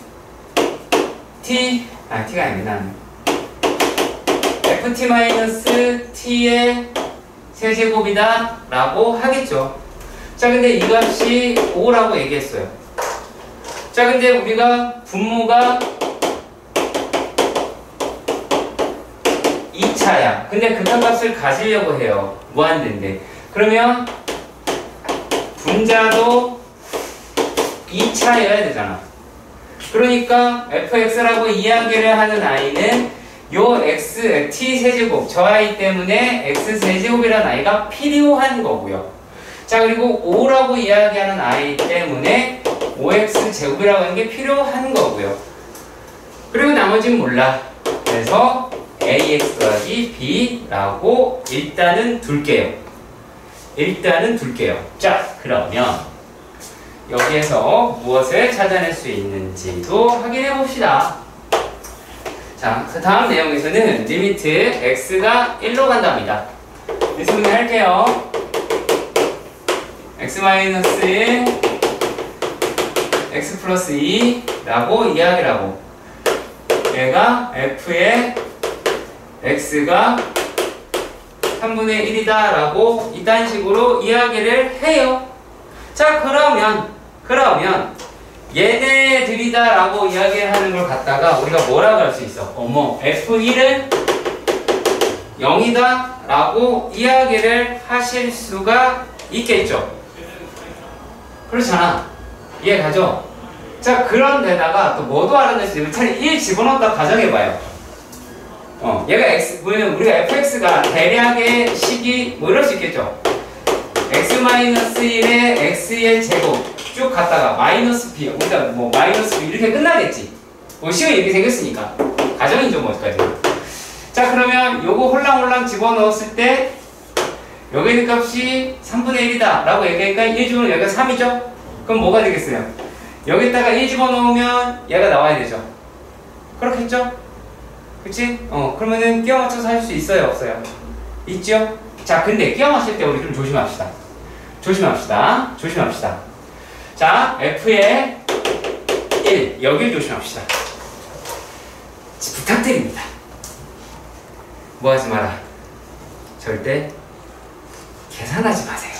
t가 아닙니다. ft-t의 세제곱이다 라고 하겠죠. 자, 근데 이 값이 5라고 얘기했어요. 자, 근데 우리가 분모가 2차야. 근데 극한값을 가지려고 해요. 무한대인데. 그러면 분자도 2차여야 되잖아. 그러니까 fx라고 이야기를 하는 아이는 요 x, t 세제곱, 저 아이 때문에 x 세제곱이라는 아이가 필요한 거고요. 자, 그리고 5라고 이야기하는 아이 때문에 5x 제곱이라고 하는 게 필요한 거고요. 그리고 나머지는 몰라. 그래서 ax 더하기 b라고 일단은 둘게요. 자, 그러면 여기에서 무엇을 찾아낼 수 있는지도 확인해 봅시다. 자, 그 다음 내용에서는 리미트 x가 1로 간답니다. 일수분해 할게요. x-1 x 플러스 2라고 이야기라고. 얘가 f의 x가 3분의 1이다 라고 이딴 식으로 이야기를 해요. 자, 그러면 얘네들이다 라고 이야기를 하는 걸 갖다가 우리가 뭐라고 할 수 있어? 어머, f1은 0이다 라고 이야기를 하실 수가 있겠죠. 그렇잖아. 이해 가죠? 자, 그런데다가 또 뭐도 알아낼 수 있는 차라리 1 집어넣었다 가정해봐요. 얘가 x, 뭐냐면 우리가 fx가 대략의 식이 뭐 이럴 수 있겠죠. x-1의 x의 제곱 쭉 갔다가 마이너스 b, 우리가 뭐 마이너스 b 이렇게 끝나겠지. 뭐 식은 이렇게 생겼으니까. 가정이죠, 뭐 어디까지. 자, 그러면 요거 홀랑홀랑 집어넣었을 때 여기 있는 값이 3분의 1이다 라고 얘기하니까 1 집어넣으면 여기가 3이죠? 그럼 뭐가 되겠어요? 여기다가 1 집어넣으면 얘가 나와야 되죠? 그렇겠죠? 그치? 그러면은 끼워 맞춰서 할 수 있어요? 없어요? 있죠? 자, 근데 끼워 맞출 때 우리 좀 조심합시다. 조심합시다. 자, F의 1, 여길 조심합시다. 부탁드립니다. 뭐 하지 마라. 절대 계산하지 마세요.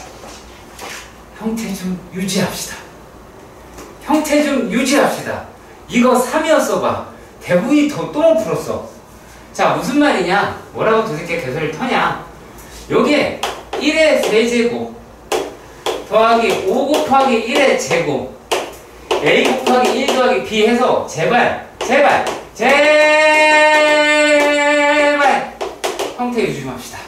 형태 좀 유지합시다. 이거 3이었어 봐. 대부분이 더 똥을 풀었어. 자, 무슨 말이냐? 뭐라고 도대체 개소리를 터냐? 여기에 1의 세제곱 더하기 5 곱하기 1의 제곱 a 곱하기 1 더하기 b 해서 제발 형태 유지 좀 합시다.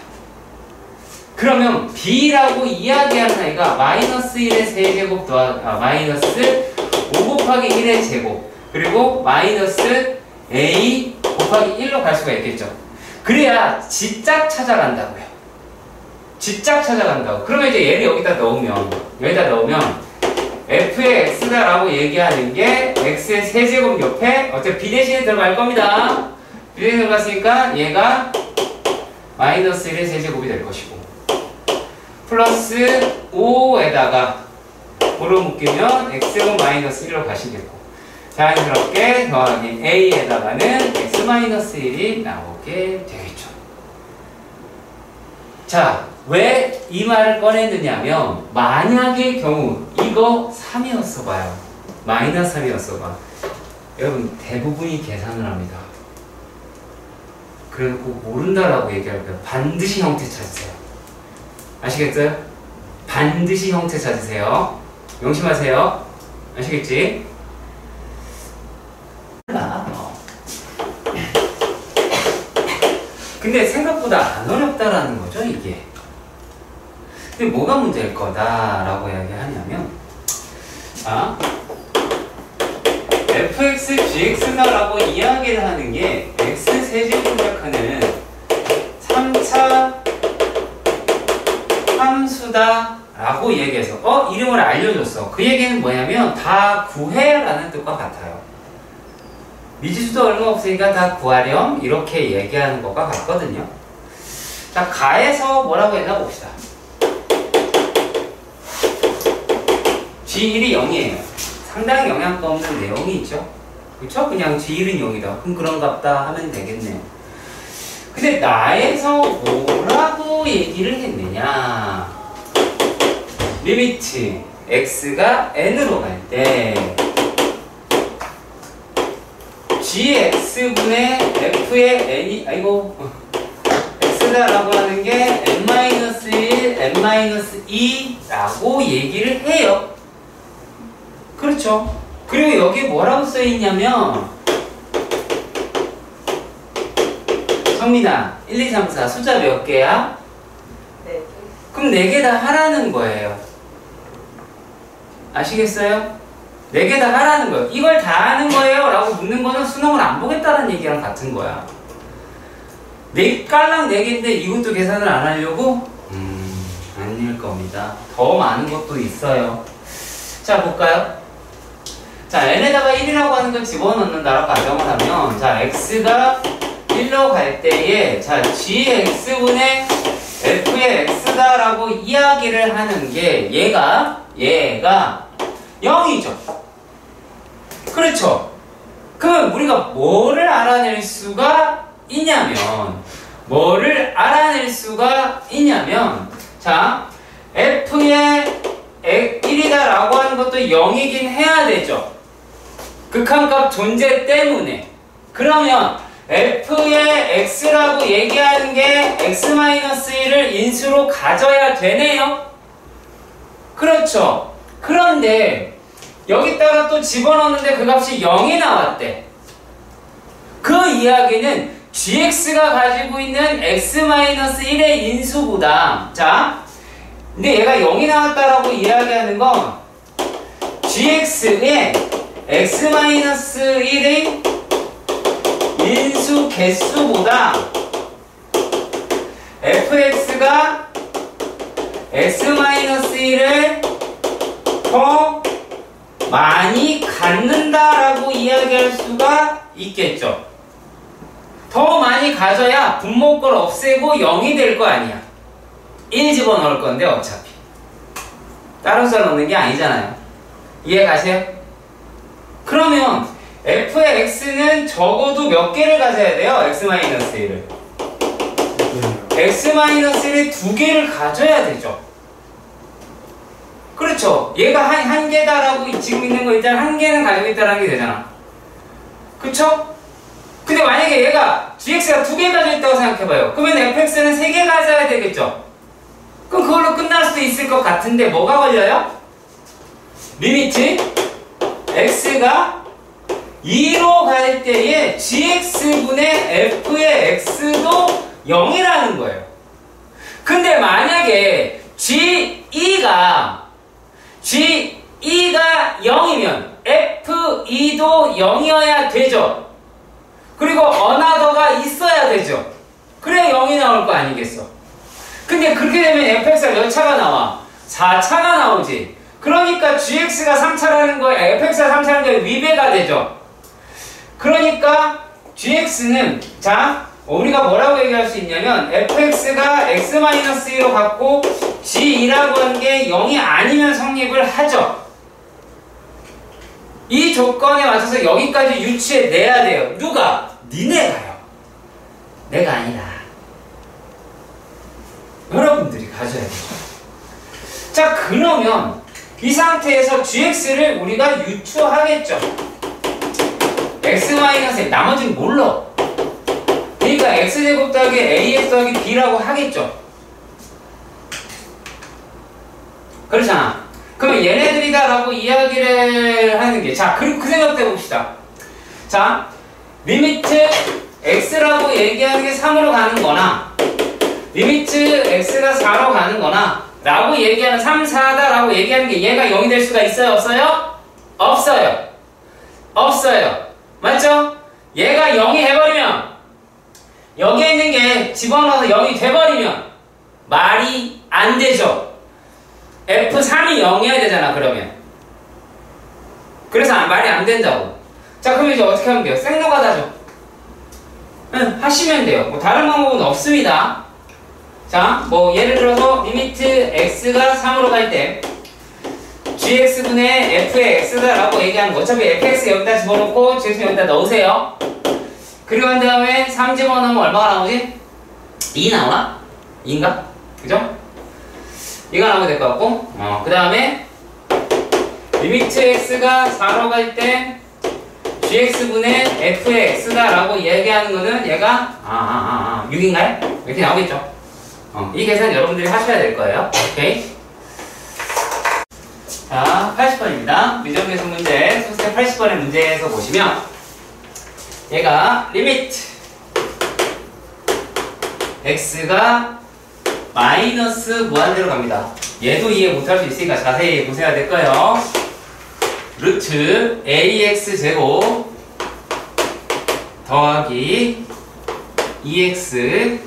그러면 b라고 이야기하는 아이가 마이너스 1의 세제곱 더하기 마이너스 5 곱하기 1의 제곱 그리고 마이너스 a 곱하기 1로 갈 수가 있겠죠. 그래야 직작 찾아간다고요. 그러면 이제 얘를 여기다 넣으면 f의 x다라고 얘기하는 게 x의 세제곱 옆에 어차피 b 대신에 들어갈 겁니다. b 대신에 들어갔으니까 얘가 마이너스 1의 세제곱이 될 것이고 플러스 5에다가 5로 묶이면 x제곱 마이너스 1로 가시겠고 자연스럽게 더하기 a에다가는 x-1이 나오게 되겠죠. 자, 왜 이 말을 꺼냈느냐면 만약의 경우 이거 3이었어 봐요. 마이너스 3이었어 봐. 여러분 대부분이 계산을 합니다. 그리고 모른다라고 얘기할 거예요. 반드시 형태 찾으세요. 아시겠어요? 반드시 형태 찾으세요. 명심하세요. 아시겠지? 근데 생각보다 안 어렵다라는 거죠, 이게. 근데 뭐가 문제일 거다라고 이야기하냐면, fx, gx다라고 이야기를 하는 게 x 세제곱하는 3차 함수다라고 얘기해서 이름을 알려줬어. 그 얘기는 뭐냐면 다 구해라는 뜻과 같아요. 미지수도 얼마 없으니까 다 구하렴 이렇게 얘기하는 것과 같거든요. 자, 가에서 뭐라고 했나 봅시다. G1이 0이에요. 상당히 영향가 없는 내용이 있죠. 그쵸? 그냥 G1은 0이다. 그럼 그런갑다 하면 되겠네요. 근데 나에서 뭐라고 얘기를 했느냐? 리미트 x가 n으로 갈 때 gx분의 f의 n이 x다라고 하는 게 n-1, n-2라고 얘기를 해요. 그렇죠. 그리고 여기 뭐라고 써있냐면 성민아 1, 2, 3, 4 숫자 몇 개야? 네. 그럼 4개 다 하라는 거예요. 아시겠어요? 4개 다 하라는 거예요. 이걸 다 하는 거예요 라고 묻는 거는 수능을 안 보겠다는 얘기랑 같은 거야. 깔랑 4개인데 이것도 계산을 안 하려고? 아닐 겁니다. 더 많은 것도 있어요. 자, 볼까요? 자, n에다가 1이라고 하는 걸 집어넣는다라고 가정을 하면 자, x가 1로 갈 때에 자, gx분의 f의 x다라고 이야기를 하는 게 얘가 0이죠. 그렇죠. 그러면 우리가 뭐를 알아낼 수가 있냐면 자, f의 1이다라고 하는 것도 0이긴 해야 되죠. 극한값 존재 때문에. 그러면 f의 x라고 얘기하는 게 x-1을 인수로 가져야 되네요. 그렇죠. 그런데 여기다가 또 집어넣는데 그 값이 0이 나왔대. 그 이야기는 gx가 가지고 있는 x-1의 인수보다, 자, 근데 얘가 0이 나왔다라고 이야기하는 건 gx의 x-1의 인수 개수보다 fx가 x-1을 더 많이 갖는다라고 이야기할 수가 있겠죠. 더 많이 가져야 분모 걸 없애고 0이 될 거 아니야. 1 집어넣을 건데 어차피 따로서 넣는 게 아니잖아요. 이해 가세요? 그러면 f의 x는 적어도 몇 개를 가져야 돼요? x-1을 x-1을 2개를 가져야 되죠. 그렇죠. 얘가 한 개다라고 지금 있는 거 일단 한 개는 가지고 있다라는 게 되잖아. 그쵸? 근데 만약에 얘가 gx가 2개 가지고 있다고 생각해봐요. 그러면 fx는 3개 가져야 되겠죠. 그럼 그걸로 끝날 수도 있을 것 같은데 뭐가 걸려요? 리미트 x가 2로 갈 때에 gx분의 f의 x도 0이라는 거예요. 근데 만약에 g2가 0이면 f2도 0이어야 되죠. 그리고 어나더가 있어야 되죠. 그래야 0이 나올 거 아니겠어. 근데 그렇게 되면 fx가 몇 차가 나와? 4차가 나오지. 그러니까 gx가 3차라는 거에 fx가 3차라는 게 위배가 되죠. 그러니까 gx는, 자, 우리가 뭐라고 얘기할 수 있냐면 fx가 x-2로 갖고 g2라고 하는 게 0이 아니면 성립을 하죠. 이 조건에 맞춰서 여기까지 유추해내야 돼요. 누가? 니네가요. 내가 아니다. 여러분들이 가져야 돼요. 자, 그러면 이 상태에서 gx를 우리가 유추하겠죠. x-1, 나머지는 몰라. 그러니까 x제곱 더하기 ax 더하기 b라고 하겠죠. 그렇잖아. 그러면 얘네들이다 라고 이야기를 하는 게, 자, 그리고 그 생각도 해봅시다. 자, 리미트 x라고 얘기하는 게 3으로 가는 거나 리미트 x가 4로 가는 거나 라고 얘기하는 3, 4다 라고 얘기하는 게 얘가 0이 될 수가 있어요? 없어요? 없어요. 없어요. 맞죠? 얘가 0이 해버리면, 여기에 있는 게 집어넣어서 0이 돼버리면 말이 안 되죠. F3이 0이어야 되잖아, 그러면. 그래서 말이 안 된다고. 자, 그럼 이제 어떻게 하면 돼요? 생노가다죠. 응, 하시면 돼요. 뭐 다른 방법은 없습니다. 자, 뭐 예를 들어서 리미트 x가 3으로 갈 때 gx분의 f의 x다라고 얘기하는 거. 어차피 fx 여기다 집어넣고 gx 여기다 넣으세요. 그리고 한 다음에 3 집어넣으면 얼마가 나오지? 2 나오나? 2인가? 그죠? 이거 나오면 될 것 같고, 그 다음에 리미트 x가 4로 갈 때 gx분의 f의 x다라고 얘기하는 거는 얘가 6인가요? 이렇게 나오겠죠? 이 계산 여러분들이 하셔야 될 거예요. 오케이? 자, 80번입니다. 민정계수 문제, 소스텝 80번의 문제에서 보시면 얘가 리미트 x가 마이너스 무한대로 갑니다. 얘도 이해 못할 수 있으니까 자세히 보셔야 될 거예요. 루트 ax 제곱 더하기 2x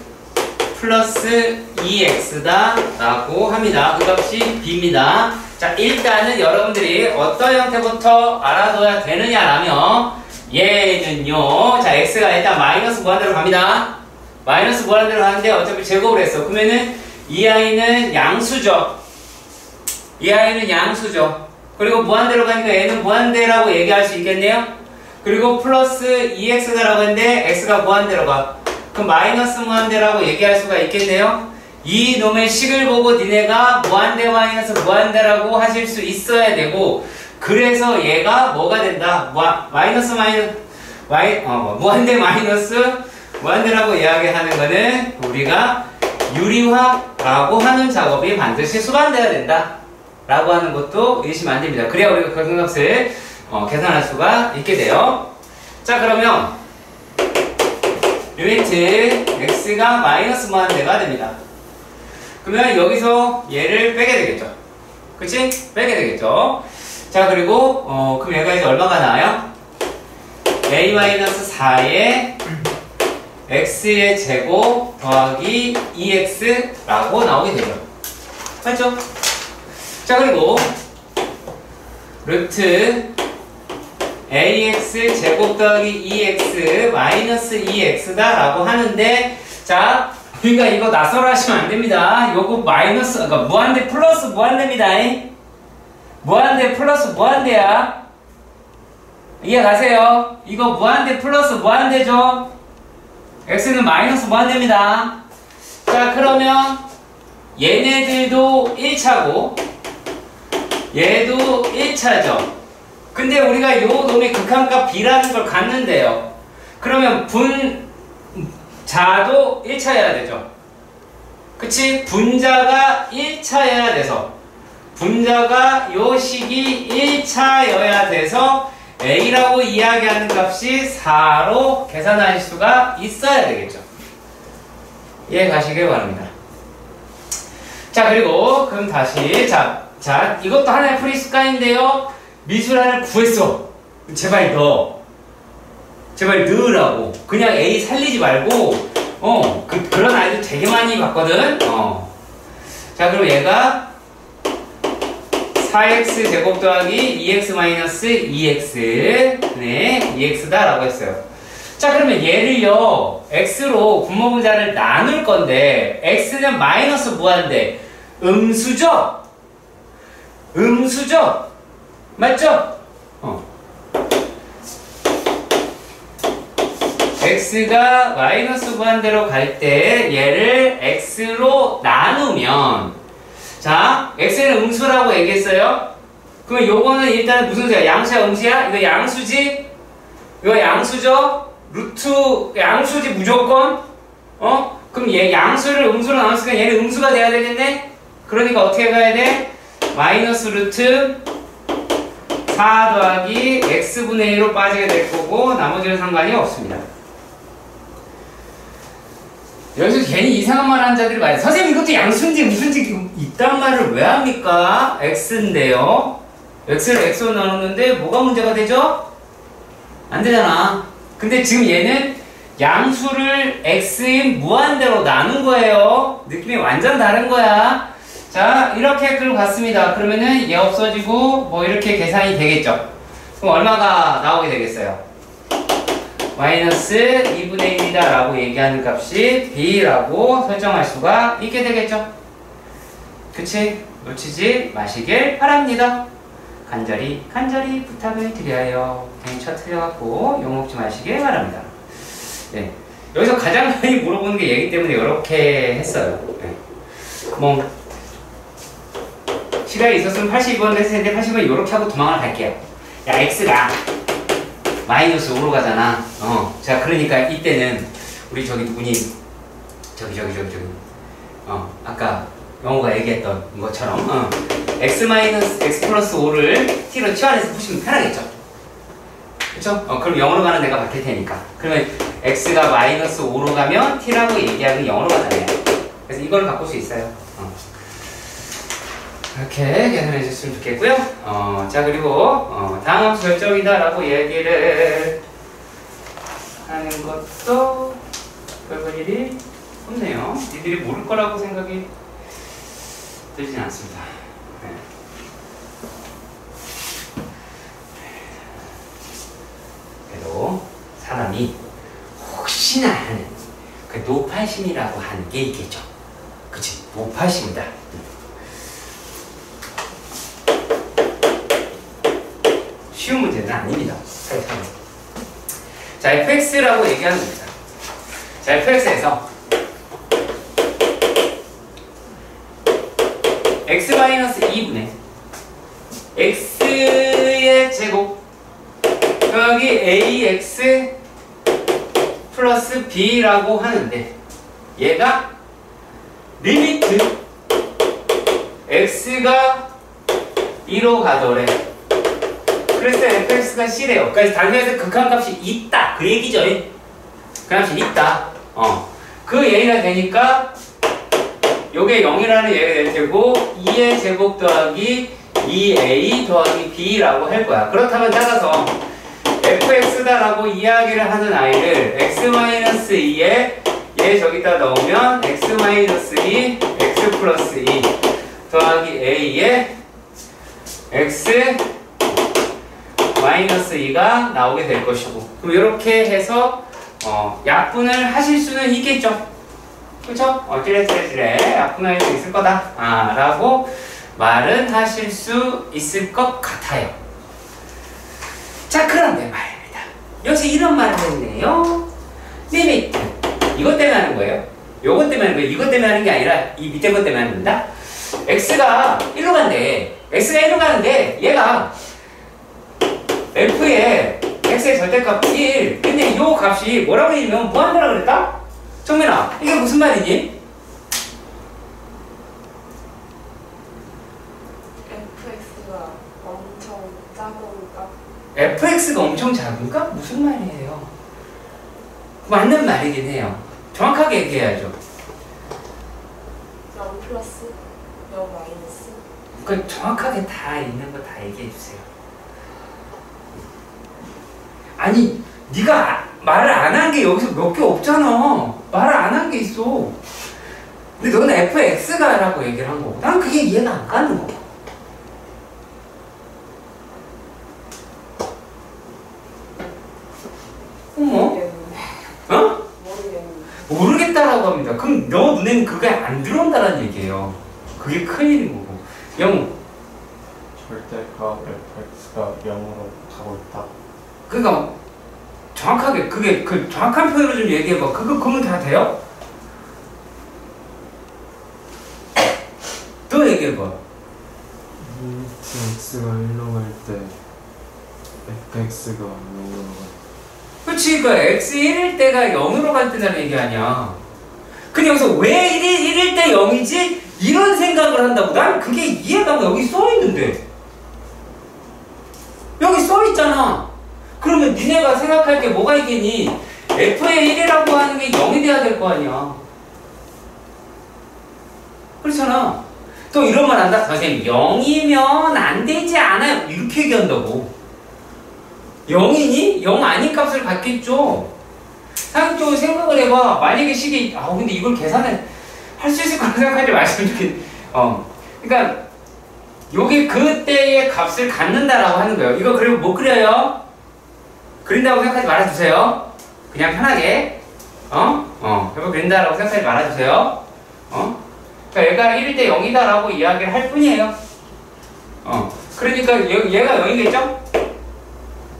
플러스 2x다 라고 합니다. 그 값이 b입니다. 자, 일단은 여러분들이 어떤 형태부터 알아둬야 되느냐라면 얘는요, 자, x가 일단 마이너스 무한대로 갑니다. 마이너스 무한대로 가는데 어차피 제곱을 했어. 그러면은 이 아이는 양수죠. 이 아이는 양수죠. 그리고 무한대로 가니까 얘는 무한대라고 얘기할 수 있겠네요. 그리고 플러스 2x다라고 했는데 x가 무한대로 가. 그럼 마이너스 무한대라고 얘기할 수가 있겠네요. 이 놈의 식을 보고 니네가 무한대 마이너스 무한대라고 하실 수 있어야 되고, 그래서 얘가 뭐가 된다? 무한대 마이너스 무한대라고 이야기하는 거는 우리가 유리화라고 하는 작업이 반드시 수반돼야 된다 라고 하는 것도 의심하면 안 됩니다. 그래야 우리가 그 값을 계산할 수가 있게 돼요. 자, 그러면 리미트 x가 마이너스 무한대가 됩니다. 그러면 여기서 얘를 빼게 되겠죠. 그치? 빼게 되겠죠. 자, 그리고 그럼 얘가 이제 얼마가 나와요? a-4에 x의 제곱 더하기 2x라고 나오게 되죠. 맞죠? 자, 그리고 루트 ax 제곱 더하기 2x 마이너스 2x다 라고 하는데, 자, 그러니까 이거 낯설어 하시면 안 됩니다. 요거 마이너스, 그러니까 무한대 플러스 무한대입니다. 무한대 플러스 무한대야. 이해 가세요? 이거 무한대 플러스 무한대죠? x는 마이너스 무한대입니다. 자, 그러면 얘네들도 1차고 얘도 1차죠. 근데 우리가 요 놈의 극한값 b라는 걸 갖는데요. 그러면 분자도 1차여야 되죠. 그치? 분자가 1차여야 돼서, 분자가 요 식이 1차여야 돼서 a라고 이야기하는 값이 4로 계산할 수가 있어야 되겠죠. 이해 가시길 바랍니다. 자, 그리고 그럼 다시 자, 이것도 하나의 프리스카인데요. 미술하나를 구했어. 제발 넣으라고. 그냥 A 살리지 말고, 그런 아이들 되게 많이 봤거든. 자, 그럼 얘가 4x 제곱 더하기 2x 마이너스 2x. 네, 2x다 라고 했어요. 자, 그러면 얘를요, x로 분모분자를 나눌 건데, x는 마이너스 무한대. 음수죠? 맞죠? x가 마이너스 무한대로 갈 때 얘를 x로 나누면, 자, x는 음수라고 얘기했어요. 그럼 요거는 일단 무슨 수야? 양수야, 음수야? 이거 양수지? 이거 양수죠? 루트 양수지 무조건? 그럼 얘 양수를 음수로 나눴으니까 얘는 음수가 돼야 되겠네? 그러니까 어떻게 가야 돼? 마이너스 루트 4 더하기 x분의 1로 빠지게 될 거고, 나머지는 상관이 없습니다. 여기서 괜히 이상한 말 하는 자들이 많아요. 선생님, 이것도 양수인지 무슨지 이딴 말을 왜 합니까? x인데요. x를 x로 나눴는데 뭐가 문제가 되죠? 안 되잖아. 근데 지금 얘는 양수를 x인 무한대로 나눈 거예요. 느낌이 완전 다른 거야. 자, 이렇게 끌고 갔습니다. 그러면은 얘 없어지고 뭐 이렇게 계산이 되겠죠. 그럼 얼마가 나오게 되겠어요? 마이너스 2분의 1이다 라고 얘기하는 값이 b라고 설정할 수가 있게 되겠죠. 그치? 놓치지 마시길 바랍니다. 간절히 부탁을 드려요. 괜히 쳐 틀려갖고 욕먹지 마시길 바랍니다. 네. 여기서 가장 많이 물어보는 게 얘기 때문에 이렇게 했어요. 네. 뭐 시간이 있었으면 82번 했을 텐데 82번 이렇게 하고 도망을 갈게요. 야, x가 마이너스 5로 가잖아. 자, 그러니까 이때는 우리 저기 누구니? 저기. 아까 영호가 얘기했던 것처럼 x 플러스 5를 t로 치환해서 푸시면 편하겠죠. 그쵸? 그럼 0으로 가는 데가 바뀔 테니까. 그러면 x가 마이너스 5로 가면 t라고 얘기하면 0으로 가잖아요. 그래서 이걸 바꿀 수 있어요. 이렇게 계산해 주셨으면 좋겠고요. 자, 그리고 다음 함수 결정이다 라고 얘기를 하는 것도 별별 일이 없네요. 니들이 모를 거라고 생각이 들진 않습니다. 네. 그래도 사람이 혹시나 하는 그 노파에 무파심이라고 하는 게 있겠죠. 그치? 무파심이다. 쉬운 문제는 아닙니다. 자, fx라고 얘기하는 겁니다. 자, fx에서 x-2분의 x의 제곱 여기 ax 플러스 b라고 하는데 얘가 리미트 x가 2로 가더래. 그래서 fx가 c래요. 그러니까 단위에서 극한값이 있다 그 얘기죠. 극한값이 있다. 그 얘기가 되니까 요게 0이라는 얘기가 될 테고 2의 제곱 더하기 2a 더하기 b라고 할 거야. 그렇다면 따라서 fx다라고 이야기를 하는 아이를 x-2에 얘 저기다 넣으면 x-2 x 플러스 2 더하기 a에 x 마이너스 2가 나오게 될 것이고 그럼 이렇게 해서 약분을 하실 수는 있겠죠. 그쵸? 찌레찌레 약분할 수 있을 거다 라고 말은 하실 수 있을 것 같아요. 자, 그런데 말입니다. 여기서 이런 말을 했네요. 리미트 이것 때문에 하는 거예요. 요것 때문에 하는 거예요. 이것 때문에 하는 게 아니라 이 밑에 것 때문에 하는 겁니다. x가 1로 간대. x가 1로 가는데 얘가 f의 x의 절대값 1 근데 요 값이 뭐라고 읽으면 뭐 한 거라 그랬다? 정민아 이게 무슨 말이니? fx가 엄청 작으니까 fx가 엄청 작은가? 무슨 말이에요? 맞는 말이긴 해요. 정확하게 얘기해야죠. 0 플러스 0 마이너스 그 정확하게 다 있는 거 다 얘기해 주세요. 아니 네가 말을 안 한 게 여기서 몇 개 없잖아. 말을 안 한 게 있어. 근데 너는 fx가라고 얘기를 한 거고 난 그게 이해가 안 가는 거야. 어머? 모르겠다라고 합니다. 그럼 너 눈에는 그게 안 들어온다는 얘기예요. 그게 큰일인 거고. 영우. 절대값 fx가 0으로 가고 있다. 그러니까 정확하게 그게 그 정확한 표현으로 좀 얘기해봐. 그러면 다 돼요? 또 얘기해봐. x가 1로 갈 때 fx가 0으로 갈 때. 그치, 그 x 1일 때가 0으로 갈 때라는 얘기 아니야. 근데 여기서 왜 1일 때 0이지? 이런 생각을 한다고? 난 그게 이해가 안 가. 여기 써있는데. 여기 써있잖아. 그러면 니네가 생각할 게 뭐가 있겠니? f의 1이라고 하는 게 0이 돼야 될 거 아니야. 그렇잖아. 또 이런 말 한다. 선생님 0이면 안 되지 않아요. 이렇게 얘기한다고. 0이니? 0 아닌 값을 갖겠죠. 상식적으로 생각을 해봐. 만약에 식이 근데 이걸 계산을 할 수 있을 거라고 생각하지 마시면 좋겠네. 그러니까 요게 그때의 값을 갖는다라고 하는 거예요. 이거 그리고 못 그려요. 그린다고 생각하지 말아주세요. 그냥 편하게 이거 그린다라고 생각하지 말아주세요. 그러니까 얘가 1일 때 0이다라고 이야기를 할 뿐이에요. 그러니까 얘가 0이겠죠?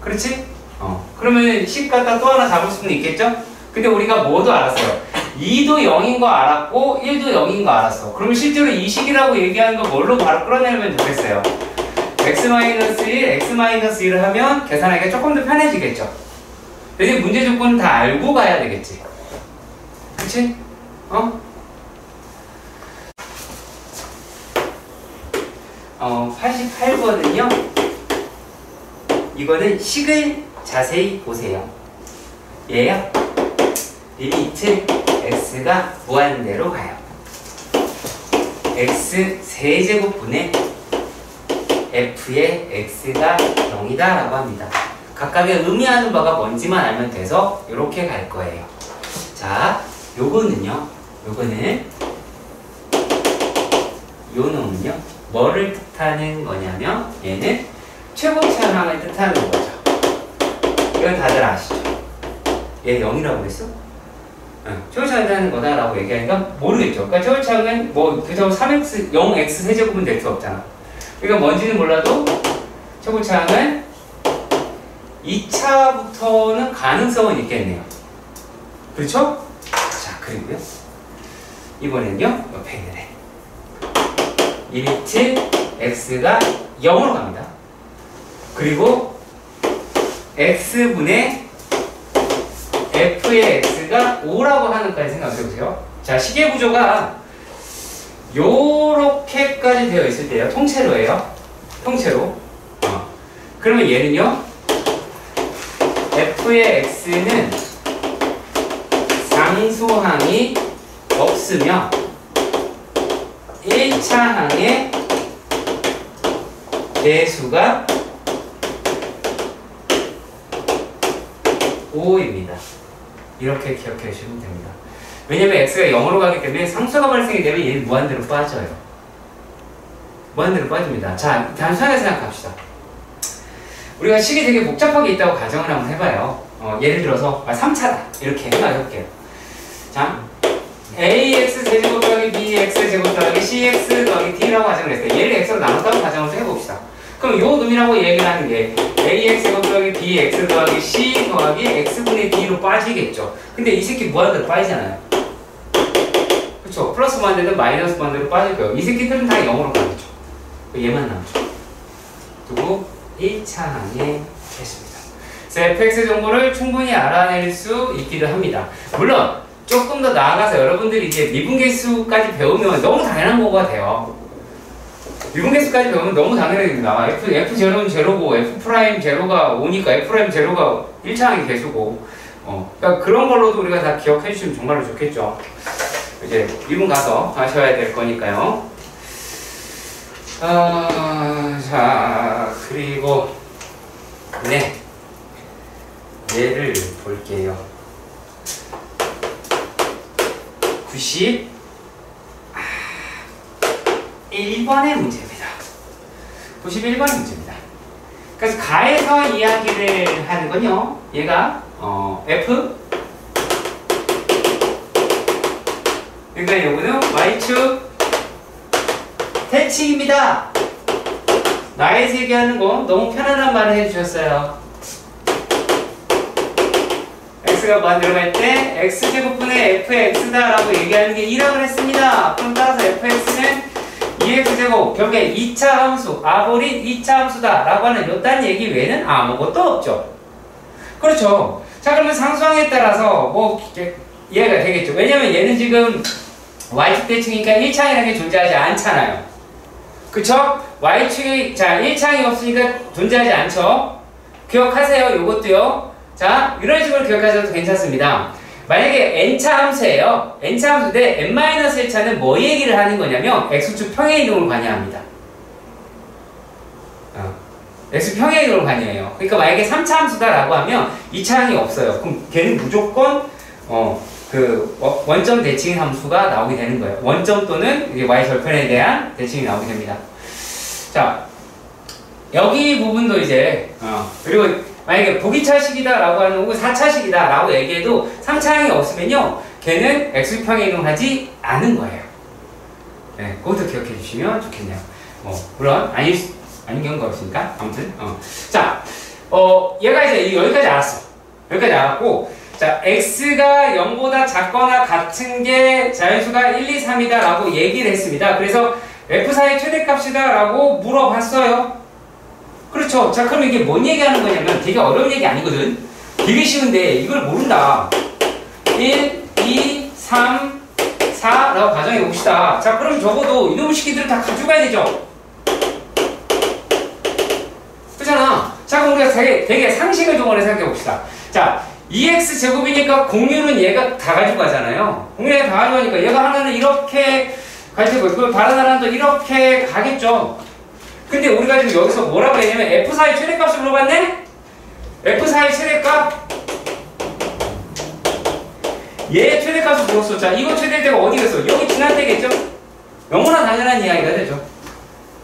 그렇지? 그러면 식 갖다 또 하나 잡을 수는 있겠죠? 근데 우리가 뭐도 알았어요. 2도 0인 거 알았고 1도 0인 거 알았어. 그러면 실제로 이 식이라고 얘기하는 거 뭘로 바로 끌어내면 좋겠어요? x-1, x-1을 하면 계산하기가 조금 더 편해지겠죠? 근데 문제 조건은 다 알고 가야 되겠지? 그치? 88번은요 이거는 식을 자세히 보세요. 얘요 리미트 x가 무한대로 가요. x 세제곱분의 f의 x가 0이다 라고 합니다. 각각의 의미하는 바가 뭔지만 알면 돼서 이렇게 갈 거예요. 자, 요거는 요 놈은요 뭐를 뜻하는 거냐면 얘는 최고치 항을 뜻하는 거죠. 이건 다들 아시죠? 얘 0이라고 했어? 최고차하는 거다라고 얘기하니까 모르겠죠. 그러니까 최고차는 뭐 그저 3x 0x 세제곱은 될 수 없잖아. 그러니까 뭔지는 몰라도 최고차항은 2차부터는 가능성은 있겠네요. 그렇죠? 자, 그리고요. 이번엔요. 옆에 있는 애. 리미트 x가 0으로 갑니다. 그리고 x분의 f의 x가 5라고 하는 까지 생각해보세요. 자, 시계 구조가 요렇게까지 되어 있을 때요. 통째로예요. 통째로. 그러면 얘는요. f의 x는 상수항이 없으며 1차항의 배수가 5입니다. 이렇게 기억해 주시면 됩니다. 왜냐면 x가 0으로 가기 때문에 상수가 발생이 되면 얘는 무한대로 빠져요. 무한대로 빠집니다. 자, 단순하게 생각합시다. 우리가 식이 되게 복잡하게 있다고 가정을 한번 해봐요. 예를 들어서 3차다 이렇게 생각해볼게요. 자, ax 제곱 더하기 bx 제곱 더하기 cx 더하기 d라고 가정을 했어요. 얘를 x로 나눴다고 가정을 좀 해봅시다. 그럼 요 놈이라고 얘기를 하는 게 ax 제곱 더하기 bx 더하기 c 더하기 x분의 d로 빠지겠죠. 근데 이 새끼 무한대로 빠지잖아요. 그쵸? 플러스 무한대든 마이너스 무한대로 빠질 거예요. 이 새끼들은 다 0으로 가겠죠. 얘만 남죠. 두고 1차항에 했습니다. fx 정보를 충분히 알아낼 수 있기도 합니다. 물론 조금 더 나아가서 여러분들이 이제 미분계수까지 배우면 너무 당연한 거가 돼요. 미분계수까지 배우면 너무 당연하게 나와. f0는 제로고 f' 제로가 5니까 f' 제로가 1차항이 계수고 그러니까 그런 걸로도 우리가 다 기억해 주시면 정말로 좋겠죠. 이제 미분 가서 하셔야 될 거니까요. 자, 그리고 네, 얘를 볼게요. 91번의 문제입니다. 91번의 문제입니다. 그래서 가에서 이야기를 하는 건요. 얘가 F 그러니까 요거는 Y축 대칭입니다. 나의 세계하는 거 너무 편안한 말을 해주셨어요. x가 무한대로 갈 때 x제곱분의 fx다 라고 얘기하는 게 2라고 했습니다. 그럼 따라서 fx는 2x제곱 결국에 2차 함수 아볼인 2차 함수다 라고 하는 요딴 얘기 외에는 아무것도 없죠. 그렇죠. 자, 그러면 상수항에 따라서 뭐 이해가 되겠죠. 왜냐면 얘는 지금 y축 대칭이니까 1차항이라는 게 존재하지 않잖아요. 그쵸? y축이 자 1차항이 없으니까 존재하지 않죠. 기억하세요. 요것도요. 자, 이런 식으로 기억하셔도 괜찮습니다. 만약에 n차 함수예요. n차 함수인데 n-1차는 뭐 얘기를 하는 거냐면 x축 평행 이동을 관여합니다. x축 평행 이동을 관여해요. 그러니까 만약에 3차 함수다라고 하면 2차항이 없어요. 그럼 걔는 무조건 그 원점 대칭 함수가 나오게 되는 거예요. 원점 또는 이제 y 절편에 대한 대칭이 나오게 됩니다. 자, 여기 부분도 이제 그리고 만약에 보기차식이다 라고 하는 거고 4차식이다 라고 얘기해도 3차항이 없으면요 걔는 x평행 이동하지 않은 거예요. 네, 그것도 기억해 주시면 좋겠네요. 물론 아닌 경우가 없으니까 아무튼 자, 얘가 이제 여기까지 알았어. 여기까지 알았고 자, x가 0보다 작거나 같은 게 자연수가 1, 2, 3이다 라고 얘기를 했습니다. 그래서 f4의 최대값이다 라고 물어봤어요. 그렇죠. 자, 그럼 이게 뭔 얘기하는 거냐면 되게 어려운 얘기 아니거든. 되게 쉬운데 이걸 모른다. 1, 2, 3, 4 라고 가정해 봅시다. 자, 그럼 적어도 이놈의 식기들을 다 가져가야 되죠. 그렇잖아. 자, 그럼 우리가 되게 상식을 동원해 생각해 봅시다. 자, 2x 제곱이니까 공유는 얘가 다 가지고 가잖아요. 공유는 다 가져가니까 얘가 하나는 이렇게 가지고 있고 다른 하나는 또 이렇게 가겠죠. 근데 우리가 지금 여기서 뭐라고 했냐면 f4의 최대값을 물어봤네? f4의 최대값 얘의 최대값을 물었어. 자, 이거 최대일 때가 어디겠어? 여기 지날 때겠죠? 너무나 당연한 이야기가 되죠.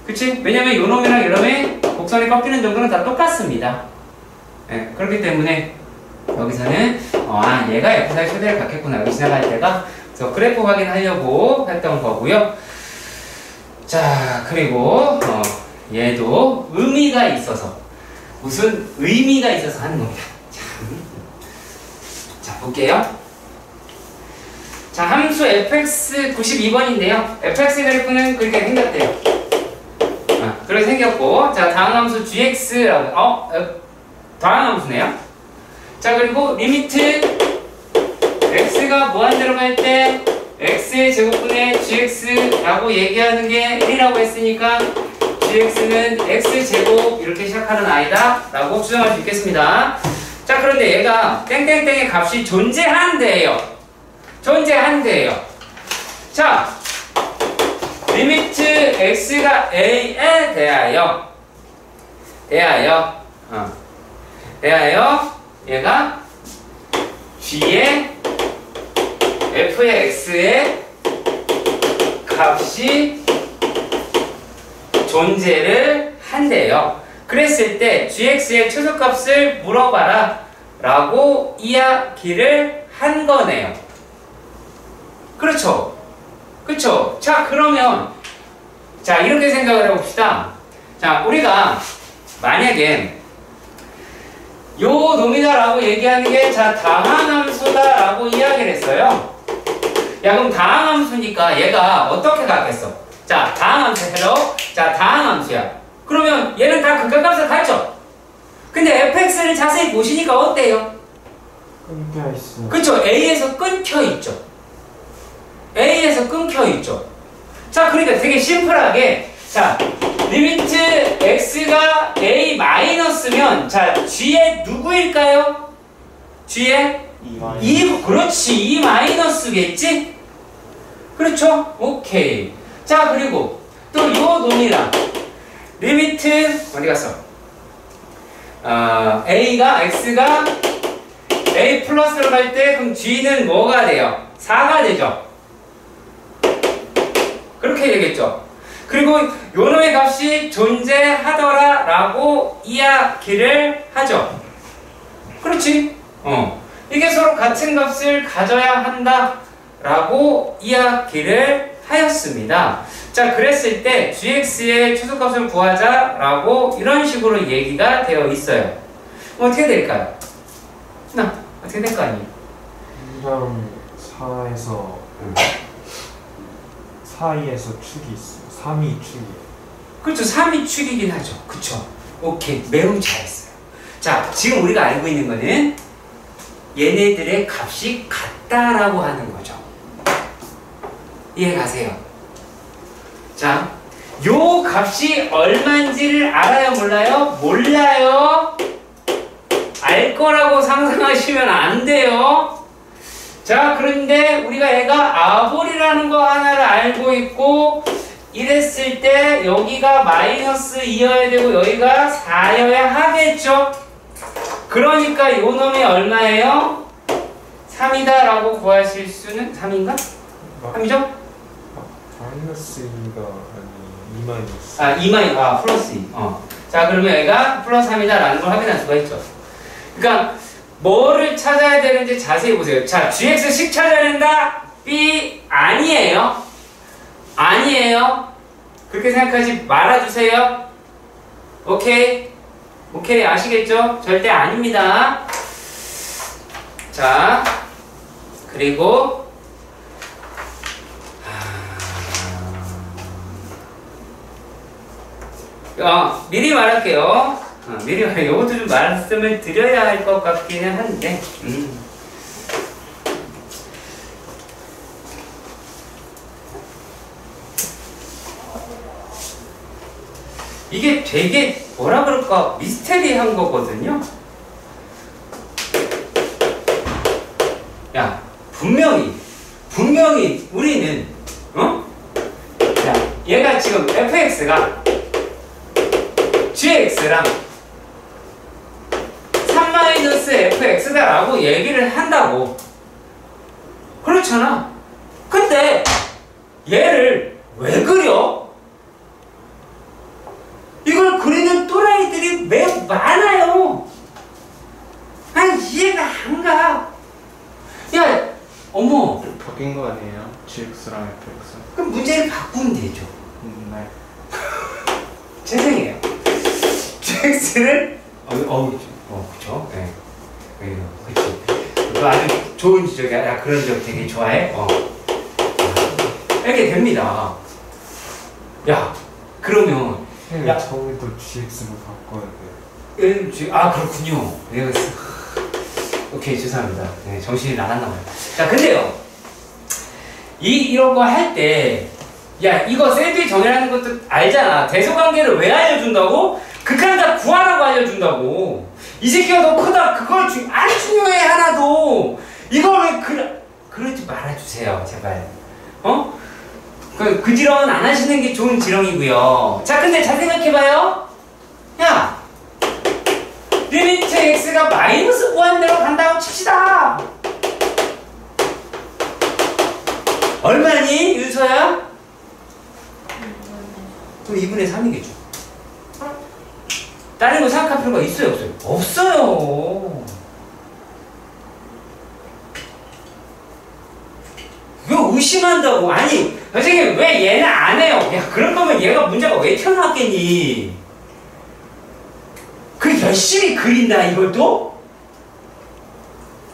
그치? 왜냐면 요놈이랑 요놈의 곡선이 꺾이는 정도는 다 똑같습니다. 네, 그렇기 때문에 여기서는 얘가 F사의 최대를 갖겠구나. 여기 지나갈 때가. 그래서 그래프 확인하려고 했던 거고요. 자, 그리고 얘도 의미가 있어서, 무슨 의미가 있어서 하는 겁니다. 자, 볼게요. 자, 함수 fx 92번인데요. fx 그래프는 그렇게 생겼대요. 그렇게 생겼고, 자, 다음 함수 gx라고, 다음 함수네요. 자, 그리고 리미트 x가 무한대로 갈 때 x의 제곱분의 gx라고 얘기하는 게 1이라고 했으니까 gx는 x제곱 이렇게 시작하는 아이다 라고 추정할 수 있겠습니다. 자, 그런데 얘가 땡땡땡의 값이 존재한대요. 존재한대요. 자, 리미트 x가 a에 대하여 얘가 g의 f의 x의 값이 존재를 한대요. 그랬을 때 gx의 최소값을 물어봐라 라고 이야기를 한 거네요. 그렇죠? 그렇죠? 자, 그러면 자, 이렇게 생각을 해봅시다. 자, 우리가 만약에 요 놈이다 라고 얘기하는 게 자, 다항함수다 라고 이야기를 했어요. 야, 그럼 다항함수니까 얘가 어떻게 가겠어? 자, 다항함수 헬로. 자, 다항함수야. 그러면 얘는 다 극한값을 가르쳐. 근데 fx를 자세히 보시니까 어때요? 끊겨 있어. 그쵸? A에서 끊겨 있죠. A에서 끊겨 있죠. 자, 그러니까 되게 심플하게, 자, 리미트 x가 a 마이너스면, 자, g의 누구일까요? g의 2, 그렇지, 2 마이너스겠지? 그렇죠? 오케이. 자, 그리고 또 요 놈이랑 리미트 어디 갔어? x가 a 플러스로 갈 때 그럼 g는 뭐가 돼요? 4가 되죠. 그렇게 되겠죠. 그리고 요놈의 값이 존재하더라 라고 이야기를 하죠. 그렇지? 이게 서로 같은 값을 가져야 한다 라고 이야기를 하였습니다. 자, 그랬을 때 gx의 최소값을 구하자 라고 이런 식으로 얘기가 되어 있어요. 어떻게 될까요? 어떻게 될 거 아니에요? 2랑 4에서 사이에서 축이 있어. 3이 축이에요. 그렇죠. 3이 축이긴 하죠. 그쵸. 오케이. 매우 잘했어요. 자, 지금 우리가 알고 있는 거는 얘네들의 값이 같다라고 하는 거죠. 이해 가세요? 자, 요 값이 얼마인지를 알아요? 몰라요? 몰라요. 알 거라고 상상하시면 안 돼요. 자, 그런데 우리가 얘가 아볼이라는 거 하나를 알고 있고 이랬을 때 여기가 마이너스 2여야 되고 여기가 4여야 하겠죠? 그러니까 요 놈이 얼마예요? 3이다 라고 구하실 수는 3인가? 3이죠? 마이너스 2가 아니 2 마이너스. 2 마이너스, 플러스 2. 자, 그러면 얘가 플러스 3이다 라는 걸 확인할 수가 있죠. 그러니까 뭐를 찾아야 되는지 자세히 보세요. 자, gx식 찾아야 된다? B 아니에요. 아니에요. 그렇게 생각하지 말아주세요. 오케이? 오케이, 아시겠죠? 절대 아닙니다. 자, 그리고 미리 말할게요. 미리 이것도 좀 말씀을 드려야 할 것 같기는 한데 이게 되게 뭐라 그럴까 미스테리한 거거든요. 야, 분명히 우리는 자, 얘가 지금 fx가 gx랑 3-fx다 라고 얘기를 한다고. 그렇잖아. 근데 얘를 왜 그려? 이걸 그리는 또라이들이 매우 많아요. 이해가 바뀐 거 아니에요? gx랑 fx. 그럼 문제를 바꾸면 되죠. 네. 죄송해요. gx를 그쵸? 네. 그치. 그거 아주 좋은 지적이야. 야, 그런 지적 되게 좋아해. 이렇게 됩니다. 야, 그러면 야, 저기도 gx로 바꿔야 돼. 그렇군요. 내가 오케이, 죄송합니다. 네, 정신이 나갔나 봐요. 자, 근데요. 이런 거 할 때, 야, 이거 셀비 정의라는 것도 알잖아. 대소관계를 왜 알려준다고? 극한을 다 구하라고 알려준다고. 이 새끼가 더 크다. 그걸 안 중요해, 하나도. 이걸 왜 그러지 말아주세요, 제발. 그 지렁은 안 하시는 게 좋은 지렁이고요. 자, 근데 잘 생각해봐요. 야, 리미트 x가 마이너스 무한대로 간다고 칩시다. 얼마니, 윤서야? 그럼 2분의 3이겠죠. 다른 거 생각할 필요가 있어요, 없어요? 없어요. 왜 의심한다고? 아니, 선생님, 왜 얘는 안 해요? 야, 그럴 거면 얘가 문제가 왜 튀어나왔겠니? 그 열심히 그린다, 이걸 또?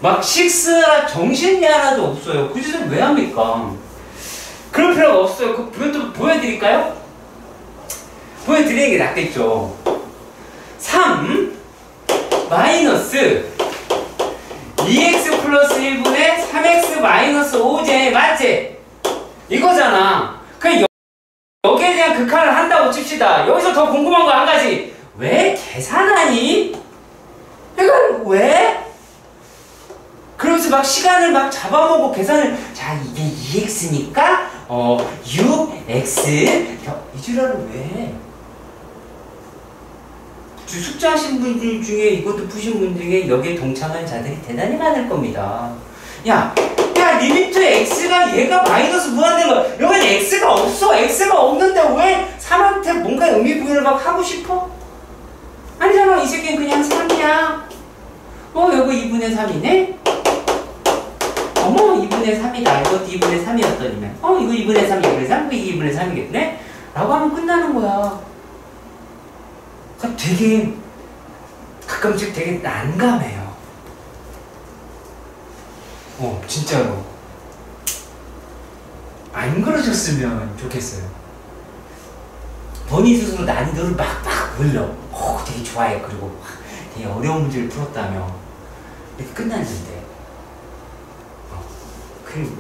막 식스라 정신이 하나도 없어요. 그 짓을 왜 합니까? 그럴 필요가 없어요. 그것도 보여드릴까요? 보여드리는 게 낫겠죠. 3 마이너스 2x 플러스 1분의 3x 마이너스 5제 맞지? 이거잖아. 그럼 여기에 대한 극한을 한다고 칩시다. 여기서 더 궁금한 거 한 가지. 왜 계산하니? 이건 왜? 그러면서 막 시간을 막 잡아먹고 계산을, 자, 이게 2x니까 6x 이 지랄을 왜? 숙제하신 분들 중에 이것도 푸신 분 중에 여기에 동참한 자들이 대단히 많을 겁니다. 야, 리미트 x가 얘가 마이너스 무한대로, 여긴 x가 없어. x가 없는데 왜 3한테 뭔가 의미 부여를 막 하고 싶어? 아니잖아. 이 새끼는 그냥 3이야. 여기 2분의 3이네? 어머, 2분의 3이다. 이것도 2분의 3이었더니면. 이거 2분의 3, 2분의 3, 이게 2분의 3이겠네? 라고 하면 끝나는 거야. 되게, 가끔씩 되게 난감해요. 진짜로. 안 그러셨으면 좋겠어요. 본인 스스로 난이도를 막 올려. 되게 좋아해. 그리고 되게 어려운 문제를 풀었다며. 이렇게 끝났는데.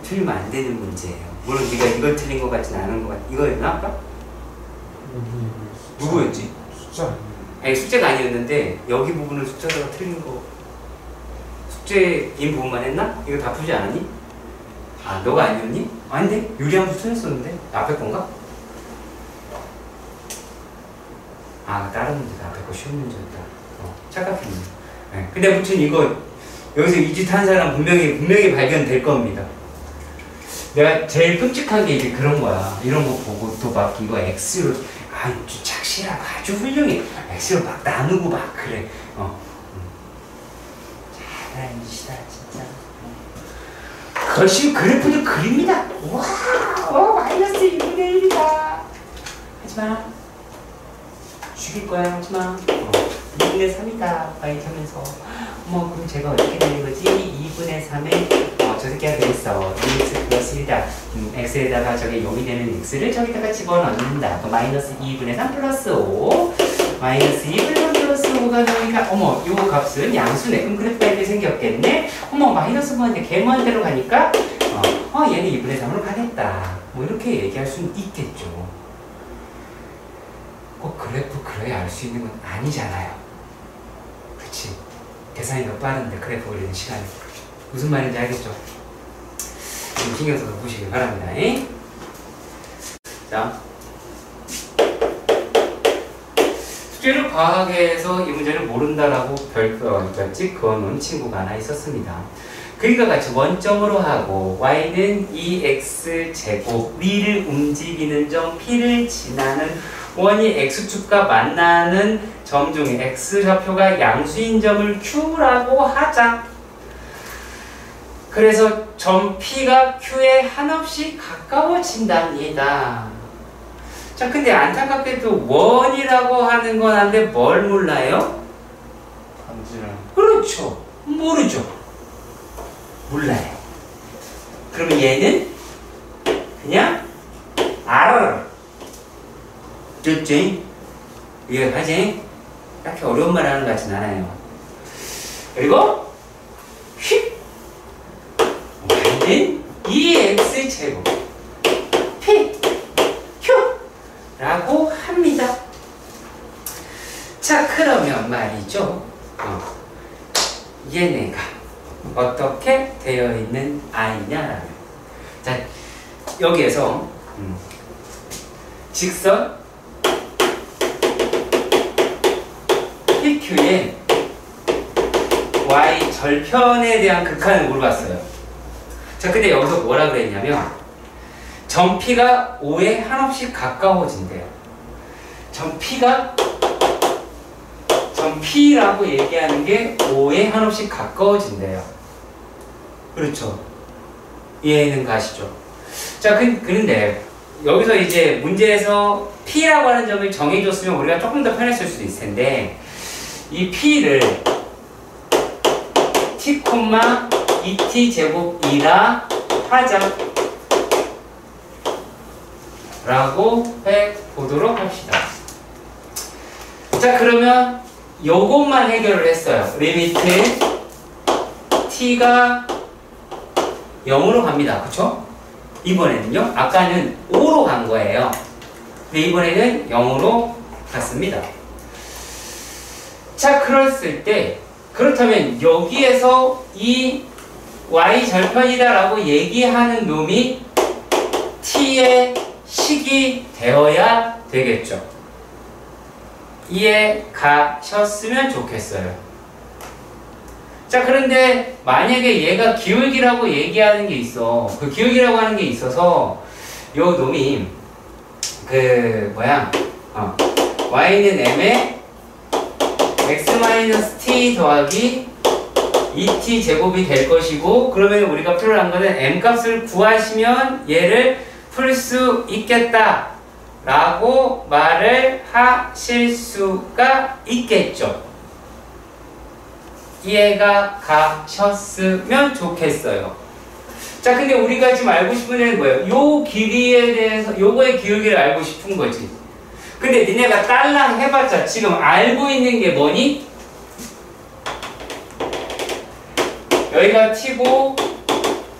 틀리면 안 되는 문제예요. 물론 네가 이걸 틀린 것 같진 않은 것 같아. 이거였나 아까? 누구였지? 숫자. 아니, 숙제가 아니었는데 여기 부분은 숫자가 틀린 거. 숙제인 부분만 했나? 이거 다 풀지 않았니? 너가 아니었니? 아닌데? 유리한 부 틀렸었는데? 앞에 건가? 다른 문제다. 앞에 거 쉬운 문제였다. 착각했네. 네. 근데 아무튼 이거 여기서 이 짓 한 사람 분명히 발견될 겁니다. 내가 제일 끔찍한 게 이제 그런 거야. 이런 거 보고 또 막 이거 X로, 착실하고 아주 훌륭해. X로 막 나누고 막 그래. 잘하는 짓이다, 진짜. 거실 그래프도 그립니다. 와, 마이너스 1분의 1이다. 하지마. 죽일 거야, 하지마. 2분의 3이다. 막 이렇게 하면서. 그럼 제가 어떻게 되는 거지? 2분의 3에 저 새끼가 그랬어. 2x 플러스 1이다. x에다가 저게 0이 되는 x를 저기다가 집어넣는다. 또 마이너스 2분의 3 플러스 5. 마이너스 2분의 3 플러스 5가 나오니까, 요 값은 양수네. 그럼 그래프가 이렇게 생겼겠네? 마이너스 무한대, 개무한대로 가니까, 얘는 2분의 3으로 가겠다. 이렇게 얘기할 수는 있겠죠. 꼭 그래프 그려야 알 수 있는 건 아니잖아요. 그치? 계산이 더 빠른데 그래프 그리는 시간이. 무슨 말인지 알겠죠? 좀 신경 써서 보시길 바랍니다. 자, 숙제를 과학에서 이 문제를 모른다라고 별표를 그어놓은 친구가 하나 있었습니다. 그림과 같이 원점으로 하고 y는 2x제곱 위를 움직이는 점 p를 지나는 원이 x축과 만나는 점 중에 x좌표가 양수인 점을 q라고 하자. 그래서 점 P가 Q에 한없이 가까워진답니다. 자, 근데 안타깝게도 원이라고 하는 건 한데 뭘 몰라요? 반지름. 그렇죠. 모르죠. 몰라요. 그러면 얘는 그냥 알아. 됐지? 이해가지? 딱히 어려운 말 하는 것 같진 않아요. 그리고 휙! y는 2x제곱 p q 라고 합니다. 자, 그러면 말이죠. 얘네가 어떻게 되어 있는 아이냐라면, 자, 여기에서 직선 PQ의 y 절편에 대한 극한을 물어봤어요. 자, 근데 여기서 뭐라 그랬냐면 점 P가 O에 한없이 가까워진대요. 점 P라고 얘기하는 게 O에 한없이 가까워진대요. 그렇죠? 이해는 가시죠? 자, 그런데 여기서 이제 문제에서 P라고 하는 점을 정해줬으면 우리가 조금 더 편했을 수도 있을 텐데, 이 P를 T, 2T 제곱이라 하자 라고 해보도록 합시다. 자, 그러면 요것만 해결을 했어요. 리미트 T가 0으로 갑니다. 그쵸? 이번에는요, 아까는 5로 간 거예요. 근데 이번에는 0으로 갔습니다. 자, 그랬을 때, 그렇다면 여기에서 이 y 절편이다 라고 얘기하는 놈이 t의 식이 되어야 되겠죠. 이해 가셨으면 좋겠어요. 자, 그런데 만약에 얘가 기울기라고 얘기하는 게 있어. 그 기울기라고 하는 게 있어서 요 놈이 y는 m에 x-t 더하기 2t 제곱이 될 것이고, 그러면 우리가 필요한 거는 m 값을 구하시면 얘를 풀 수 있겠다 라고 말을 하실 수가 있겠죠. 이해가 가셨으면 좋겠어요. 자, 근데 우리가 지금 알고 싶은 애는 뭐예요? 요 길이에 대해서, 요거의 기울기를 알고 싶은 거지. 근데 니네가 딸랑 해봤자 지금 알고 있는 게 뭐니? 여기가 t고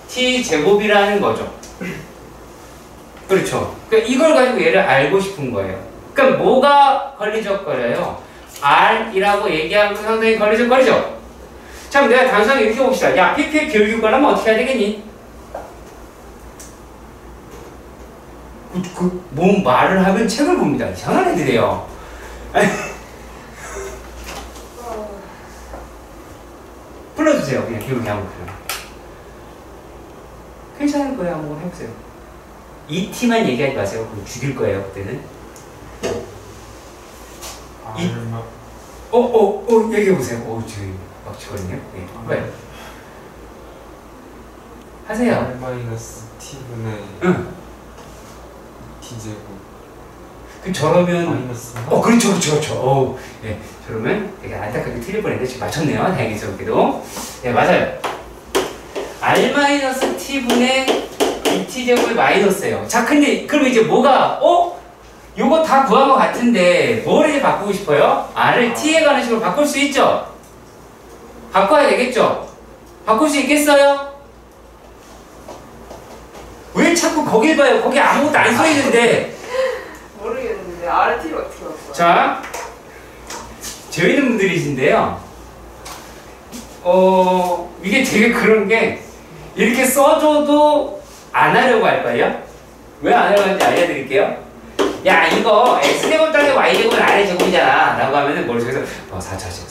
t 제곱이라는 거죠. 그렇죠. 그러니까 이걸 가지고 얘를 알고 싶은 거예요. 그러니까 뭐가 걸리적거려요? r이라고 얘기하면 상당히 걸리적거리죠. 참, 내가 단순하게 이렇게 봅시다. 야, PP의 기울기 구하려면 어떻게 해야 되겠니? 뭔 말을 하면 책을 봅니다. 이상한 애들이에요. 불러주세요. 그냥 기울기 한번. 괜찮을 거예요. 한번 해보세요. 이 T만 얘기하지 마세요. 그럼 죽일 거예요. 그때는. 얘기해보세요. 지금 막 치거든요. 네. 왜? 하세요. R-T분의 응. T제곱. 저러면. 마이너스. 그렇죠. 예. 저러면 되게 안타깝게 틀릴 뻔했는데 지금 맞췄네요. 다행히도. 네, 맞아요. R-T분의 2T제곱이 마이너스예요. 자, 근데 그럼 이제 뭐가, 요거 다 구한 것 같은데 뭘 이제 바꾸고 싶어요? R을 T에 가는 식으로 바꿀 수 있죠? 바꿔야 되겠죠? 바꿀 수 있겠어요? 왜 자꾸 거길 봐요? 거기 아무것도 안 써 있는데. 모르겠는데 RT를 어떻게 바꿔요? 자, 재밌는 분들이신데요. 이게 되게 그런 게 이렇게 써줘도 안 하려고 할 거예요. 왜 안 하려고 하는지 알려드릴게요. 야, 이거 x제곱 따르기 y제곱은 r제곱이잖아 라고 하면은 머릿속에서 4차식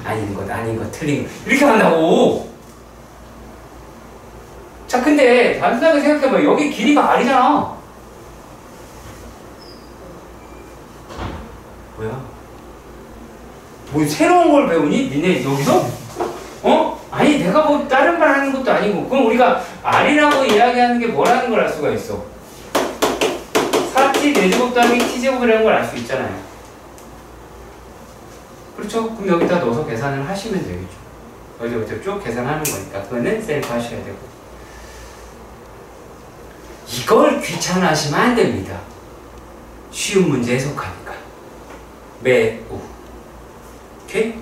아닌 것 틀린 것 이렇게 한다고. 자, 근데 단순하게 생각해봐. 여기 길이가 r이잖아. 뭐야? 뭐 새로운 걸 배우니? 니네 여기서? 아니 내가 뭐 다른 말 하는 것도 아니고 그럼 우리가 R이라고 이야기하는 게 뭐라는 걸 알 수가 있어. 4t 4제곱 더하기 t제곱이라는 걸 알 수 있잖아요. 그렇죠? 그럼 여기다 넣어서 계산을 하시면 되겠죠. 어디부터 쭉 계산하는 거니까 그거는 셀프 하셔야 되고 이걸 귀찮아하시면 안 됩니다. 쉬운 문제 해석하니까 매우 오케이?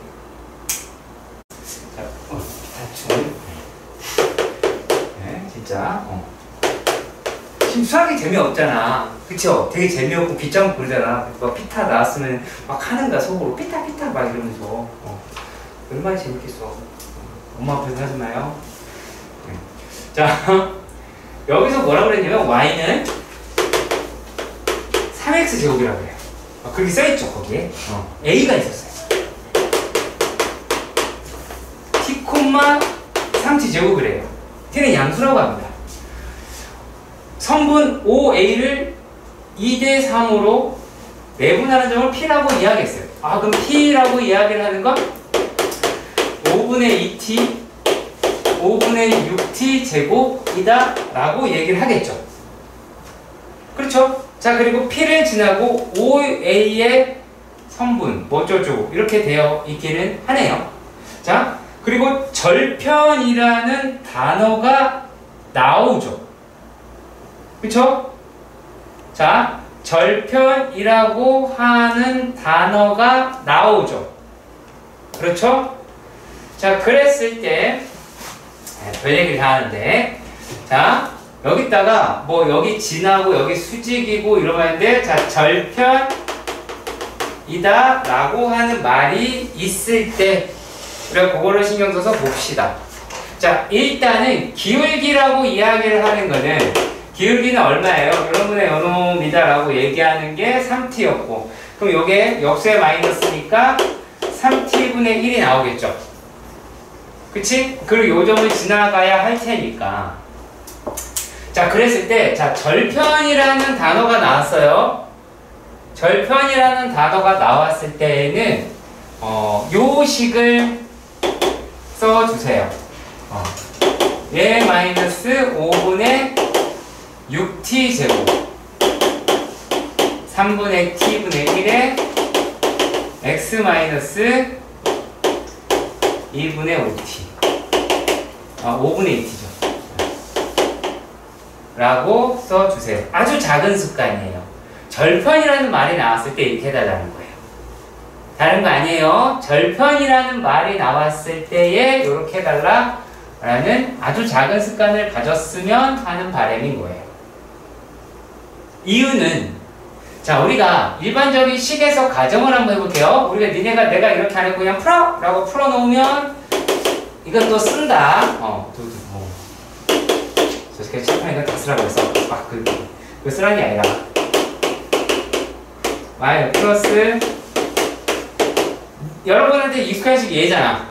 자, 대충 네, 진짜 지금 수학이 재미없잖아. 그쵸? 되게 재미없고 빗장 부르잖아. 막 피타 나왔으면 막 하는가 속으로 피타 막 이러면서 얼마나 재밌겠어. 엄마 앞에서 하지 마요. 네. 자 여기서 뭐라 그랬냐면 y는 3x 제곱이라고 그래요. 그렇게 써있죠 거기에. a가 있었어요. t, 3t 제곱이래요. t는 양수라고 합니다. 성분 5a를 2대3으로 내분하는 점을 p라고 이야기했어요. 그럼 p라고 이야기를 하는 건 5분의 2t 5분의 6t 제곱이다 라고 얘기를 하겠죠. 그렇죠? 자 그리고 p를 지나고 5a의 성분 뭐 어쩌고 이렇게 되어 있기는 하네요. 자 그리고 절편이라는 단어가 나오죠. 그쵸? 자 절편이라고 하는 단어가 나오죠. 그렇죠? 자 그랬을 때 별 얘기를 하는데 자 여기다가 뭐 여기 진하고 여기 수직이고 이러면 하는데 자 절편이다 라고 하는 말이 있을 때 우리가 그거를 신경 써서 봅시다. 자 일단은 기울기라고 이야기를 하는 거는 기울기는 얼마예요? 여러분의 요놈이다 라고 얘기하는 게 3t였고 그럼 요게 역수의 마이너스니까 3t분의 1이 나오겠죠. 그치? 그리고 요 점을 지나가야 할 테니까 자 그랬을 때 자 절편이라는 단어가 나왔어요. 절편이라는 단어가 나왔을 때에는 요 식을 써주세요. 얘 마이너스 5분의 6t 제곱 3분의 t분의 1에 x 마이너스 2분의 5t 5분의 2t죠 라고 써주세요. 아주 작은 습관이에요. 절편이라는 말이 나왔을 때 이렇게 해달라는 거예요. 다른 거 아니에요. 절편이라는 말이 나왔을 때에 이렇게 해달라 라는 아주 작은 습관을 가졌으면 하는 바람인 거예요. 이유는 자 우리가 일반적인 식에서 가정을 한번 해볼게요. 우리가 내가 이렇게 안 했고 그냥 풀어! 라고 풀어놓으면 이건 또 쓴다. 저 새끼 칠판에 이거 다 쓰라고 했어. 그 쓰라는 게 아니라 y 플러스 여러분한테 익숙한 식이 얘잖아.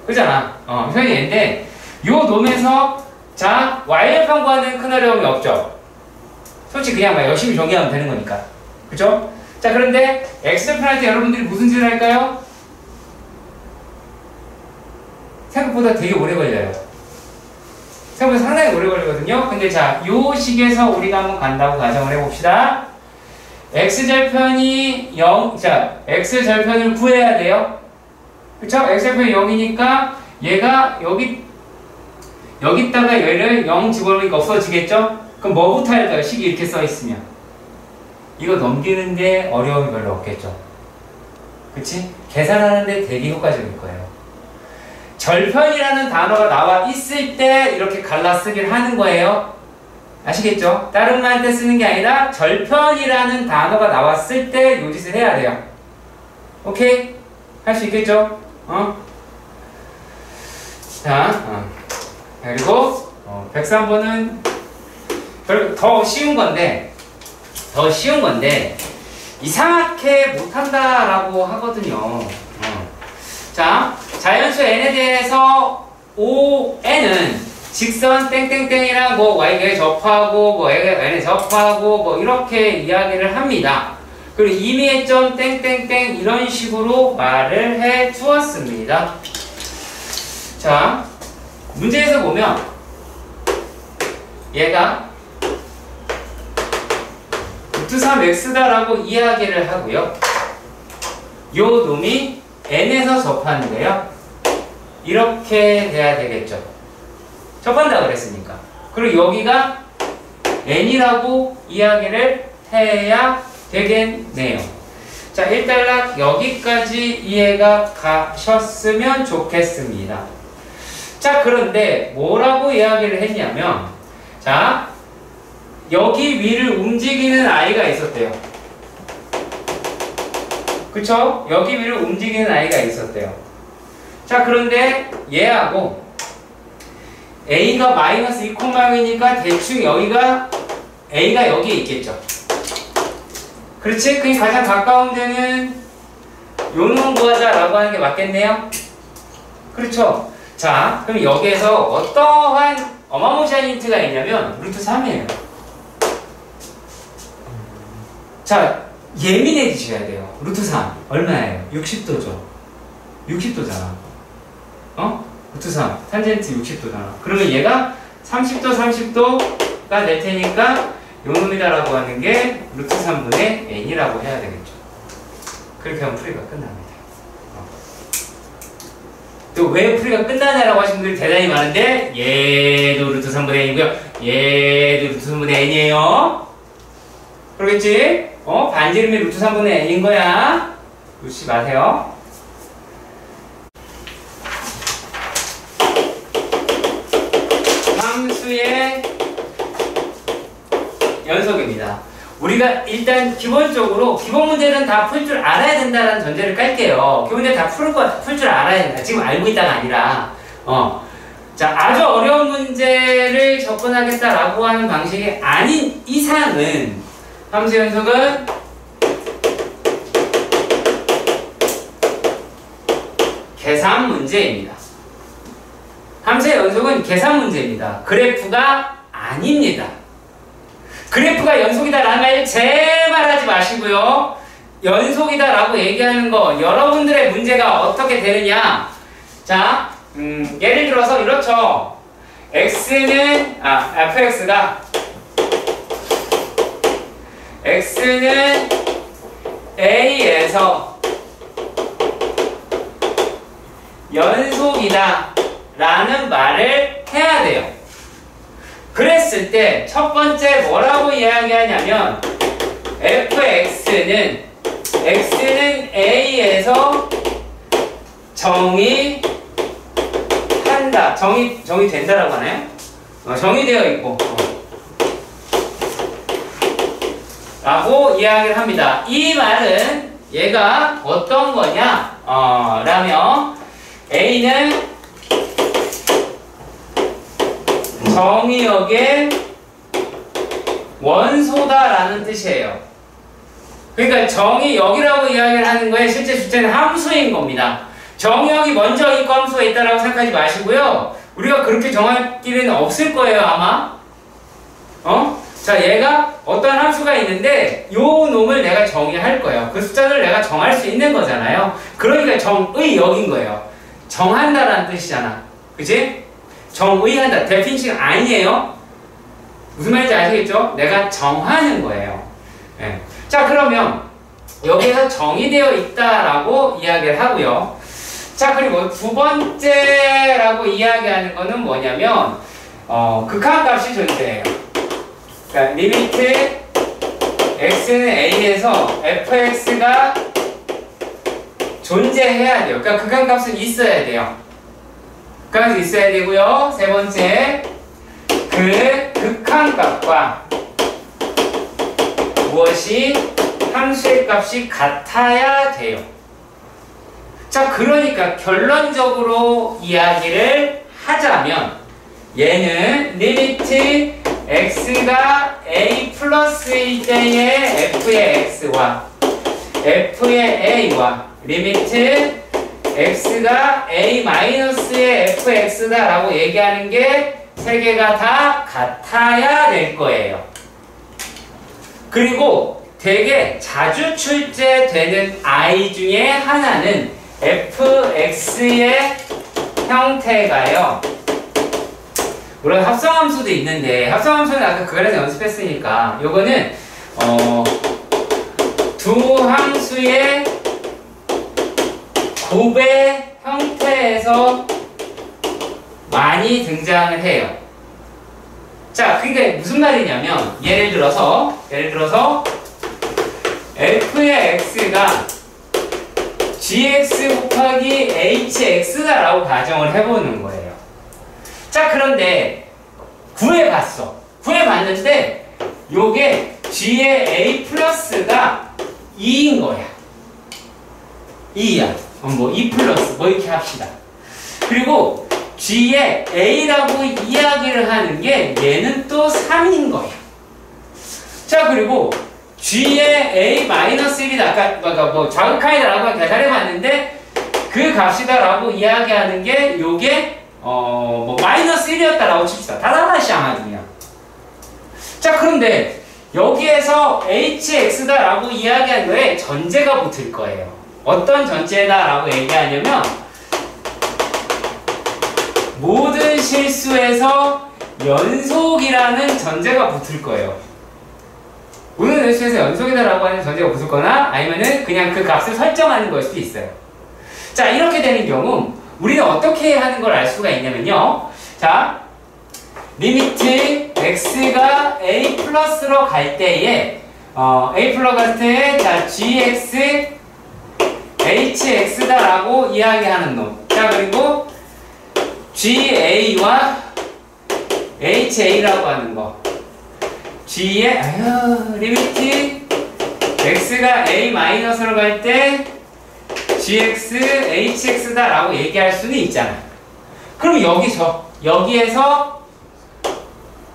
그잖아. 현이 얘인데 요 놈에서 자 y를 평구하는 큰 어려움이 없죠. 솔직히 그냥 막 열심히 정리하면 되는 거니까. 그죠? 자 그런데 x절편 할 때 여러분들이 무슨 짓을 할까요? 생각보다 되게 오래 걸려요. 생각보다 상당히 오래 걸리거든요. 근데 자 요 식에서 우리가 한번 간다고 가정을 해봅시다. x절편이 0, 자 x절편을 구해야 돼요. 그쵸? x절편이 0이니까 얘가 여기다가 얘를 0 집어넣으니까 없어지겠죠? 그럼 뭐부터 할까요? 식이 이렇게 써있으면 이거 넘기는데 어려움이 별로 없겠죠. 그치? 계산하는데 되게 효과적일 거예요. 절편이라는 단어가 나와 있을 때 이렇게 갈라 쓰기를 하는 거예요. 아시겠죠? 다른 말 할 때 쓰는 게 아니라 절편이라는 단어가 나왔을 때 요 짓을 해야 돼요. 오케이? 할 수 있겠죠? 자, 그리고 103번은 더 쉬운 건데 이상하게 못한다라고 하거든요. 자, 자연수 n에 대해서 ON은 직선 땡땡땡이랑 뭐 y에 접하고 뭐 n에 접하고 뭐 이렇게 이야기를 합니다. 그리고 임의의 점 땡땡땡 이런 식으로 말을 해 주었습니다. 자, 문제에서 보면 얘가 루트 3x다라고 이야기를 하고요. 요 놈이 n에서 접하는데요. 이렇게 돼야 되겠죠. 접한다 그랬으니까. 그리고 여기가 n이라고 이야기를 해야 되겠네요. 자, 일단락 여기까지 이해가 가셨으면 좋겠습니다. 자, 그런데 뭐라고 이야기를 했냐면, 자, 여기 위를 움직이는 아이가 있었대요. 그쵸? 여기 위를 움직이는 아이가 있었대요. 자, 그런데 얘하고 a가 마이너스 2,0이니까 대충 여기가 a가 여기에 있겠죠. 그렇지? 그 가장 가까운 데는 요 놈 구하자라고 하는 게 맞겠네요. 그렇죠? 자, 그럼 여기에서 어떠한 어마무시한 힌트가 있냐면 루트 3이에요. 자, 예민해지셔야 돼요. 루트 3 얼마예요? 60도죠. 60도잖아. 어? 루트 3 탄젠트 60도잖아. 그러면 얘가 30도 30도가 될 테니까 요놈이다라고 하는 게 루트 3분의 n이라고 해야 되겠죠. 그렇게 하면 풀이가 끝납니다. 또 왜 풀이가 끝나냐라고 하신 분들이 대단히 많은데, 얘도 루트 3분의 n이고요. 얘도 루트 3분의 n이에요. 그러겠지? 반지름이 루트 3분의 n인 거야. 놓치지 마세요. 함수의 연속입니다. 우리가 일단 기본적으로 기본 문제는 다 풀 줄 알아야 된다는 전제를 깔게요. 기본 문제 다 풀 줄 알아야 된다. 지금 알고 있다가 아니라 자, 아주 어려운 문제를 접근하겠다라고 하는 방식이 아닌 이상은 함수 연속은 계산 문제입니다. 함수의 연속은 계산 문제입니다. 그래프가 아닙니다. 그래프가 연속이다라는 말 제발 하지 마시고요. 연속이다라고 얘기하는 거 여러분들의 문제가 어떻게 되느냐. 자, 예를 들어서 이렇죠. x는 a에서 연속이다 라는 말을 해야 돼요. 그랬을 때 첫 번째 뭐라고 이야기하냐면 fx는 a에서 정의한다. 정의된다라고 하나요? 정의되어 있고 라고 이야기를 합니다. 이 말은 얘가 어떤 거냐 라면 a는 정의역의 원소다라는 뜻이에요. 그러니까 정의역이라고 이야기를 하는 거에 실제 주체는 함수인 겁니다. 정의역이 먼저 있고 함수가 있다라고 생각하지 마시고요. 우리가 그렇게 정할 길은 없을 거예요, 아마. 자, 얘가 어떤 함수가 있는데 요 놈을 내가 정의할 거예요. 그 숫자를 내가 정할 수 있는 거잖아요. 그러니까 정의역인 거예요. 정한다라는 뜻이잖아. 그치? 정의한다. 데피니션 아니에요. 무슨 말인지 아시겠죠? 내가 정하는 거예요. 네. 자, 그러면 여기에서 정의되어 있다라고 이야기를 하고요. 자, 그리고 두 번째라고 이야기하는 거는 뭐냐면 극한값이 존재해요. 그러니까 리미트 x는 a에서 fx가 존재해야 돼요. 그러니까 극한값은 있어야 돼요. 극한값이 있어야 되고요. 세 번째, 그 극한값과 무엇이 함수의 값이 같아야 돼요. 자, 그러니까 결론적으로 이야기를 하자면 얘는 리미트 x가 a 플러스일 때의 f의 x와 f의 a와 리미트 x가 a 마이너스의 fx다 라고 얘기하는 게 세 개가 다 같아야 될 거예요. 그리고 되게 자주 출제되는 i 중에 하나는 fx의 형태가요. 물론 합성함수도 있는데 합성함수는 아까 그거에서 연습했으니까 요거는 두 함수의 곱의 형태에서 많이 등장을 해요. 자, 그게 무슨 말이냐면 예를 들어서 f의 x가 gx 곱하기 hx다라고 가정을 해보는 거예요. 자, 그런데 구해봤는데 요게 g의 a 플러스가 2인 거야. 2야. 뭐 2 플러스 뭐 이렇게 합시다. 그리고 g의 a라고 이야기를 하는 게 얘는 또 3인 거야. 자, 그리고 g의 a-1이다. 아까 뭐 자극하이다라고 계산해봤는데 그 값이다라고 이야기하는 게 요게 뭐 -1이었다라고 칩시다. 다다다시앙하지 그냥. 자, 그런데 여기에서 hx다라고 이야기한 거에 전제가 붙을 거예요. 어떤 전제다라고 얘기하냐면 모든 실수에서 연속이라는 전제가 붙을 거예요. 모든 실수에서 연속이다라고 하는 전제가 붙을 거나 아니면은 그냥 그 값을 설정하는 걸 수도 있어요. 자, 이렇게 되는 경우 우리는 어떻게 하는 걸 알 수가 있냐면요. 자, 리미트 x가 a 플러스로 갈 때에 a 플러스 갈 때에 자, gx hx다라고 이야기하는 놈. 자, 그리고 ga와 ha라고 하는 거. g의 리미트 x가 a-로 갈 때 gx hx다라고 얘기할 수는 있잖아. 그럼 여기에서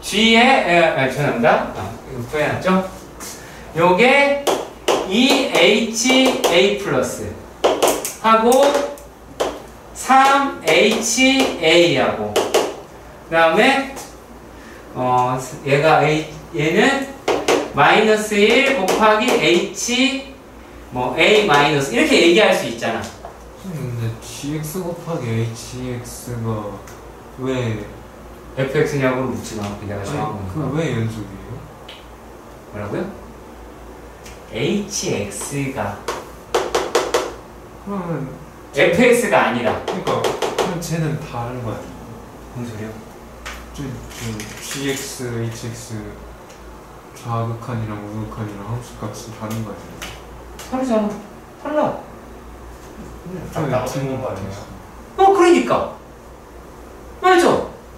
g의 죄송합니다. 이거 구해놨죠? 요게 2ha 플러스 하고 3ha하고 그 다음에 얘는 -1 곱하기 h 뭐 a 마이너스 이렇게 얘기할 수 있잖아. 근데 gx 곱하기 hx가 왜 fx냐고 묻지 마. 내가 정확한 거. 왜 연속이에요? 뭐라고요? hx가 그러면 fx가 아니라. 그러니까 그럼 쟤는 다른 거 아니에요? 무슨 소리야? gx, hx 좌극한이랑 우극한이랑 함수값이 다른 거 아니에요? 다르잖아. 달라. 나도 틀린 거 아니에요? 그러니까. 맞아.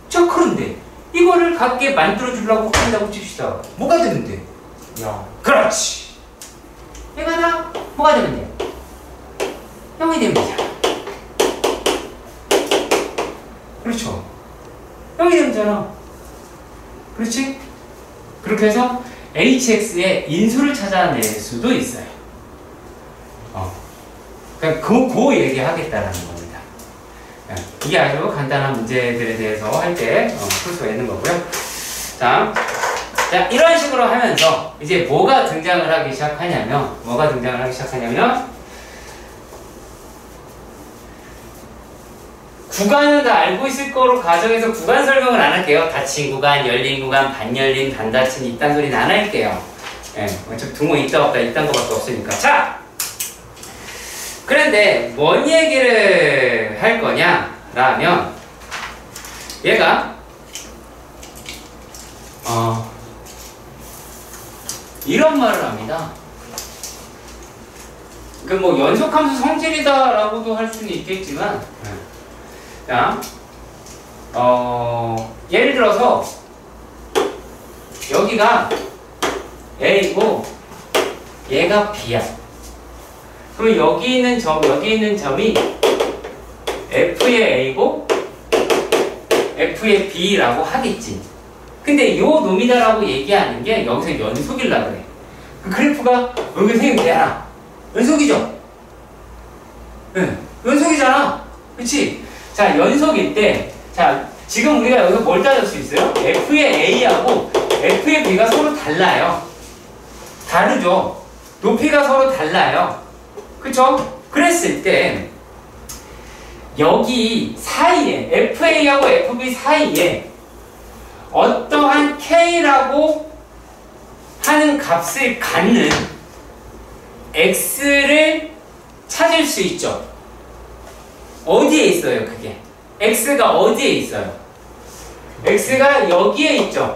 자, 그런데 이거를 갖게 만들어주려고 한다고 칩시다. 뭐가 되면 돼? 야. 그렇지. 얘가 다 뭐가 되면 돼? 0이 되면 되잖아. 그렇죠. 0이 되면 되잖아. 그렇지? 그렇게 해서 hx의 인수를 찾아낼 수도 있어요. 그러니까 그 얘기하겠다라는 겁니다. 이게 아주 간단한 문제들에 대해서 할 때 풀 수가 있는 거고요. 자, 이런 식으로 하면서 이제 뭐가 등장을 하기 시작하냐면 구간은 다 알고 있을 거로 가정해서 구간 설명을 안 할게요. 닫힌 구간, 열린 구간, 반열린, 반닫힌 이딴 소리는 안 할게요. 어차피 등호 있다 없다 이딴 거밖에 없으니까. 자! 그런데 뭔 얘기를 할 거냐라면 얘가 이런 말을 합니다. 그 뭐 연속함수 성질이다라고도 할 수는 있겠지만, 자, 예를 들어서 여기가 A고 얘가 B야. 그럼 여기 있는 점이 F의 A고 F의 B라고 하겠지. 근데 요 놈이다라고 얘기하는 게 여기서 연속이라 그래. 그 그래프가 여기 생기잖아. 연속이죠? 네, 연속이잖아. 그치? 자, 연속일 때, 자, 지금 우리가 여기서 뭘 따질 수 있어요? F의 A하고 F의 B가 서로 달라요. 다르죠? 높이가 서로 달라요. 그쵸? 그랬을 때, 여기 사이에 FA하고 FB 사이에 어떠한 K라고 하는 값을 갖는 X를 찾을 수 있죠. 어디에 있어요, 그게? X가 어디에 있어요? X가 여기에 있죠.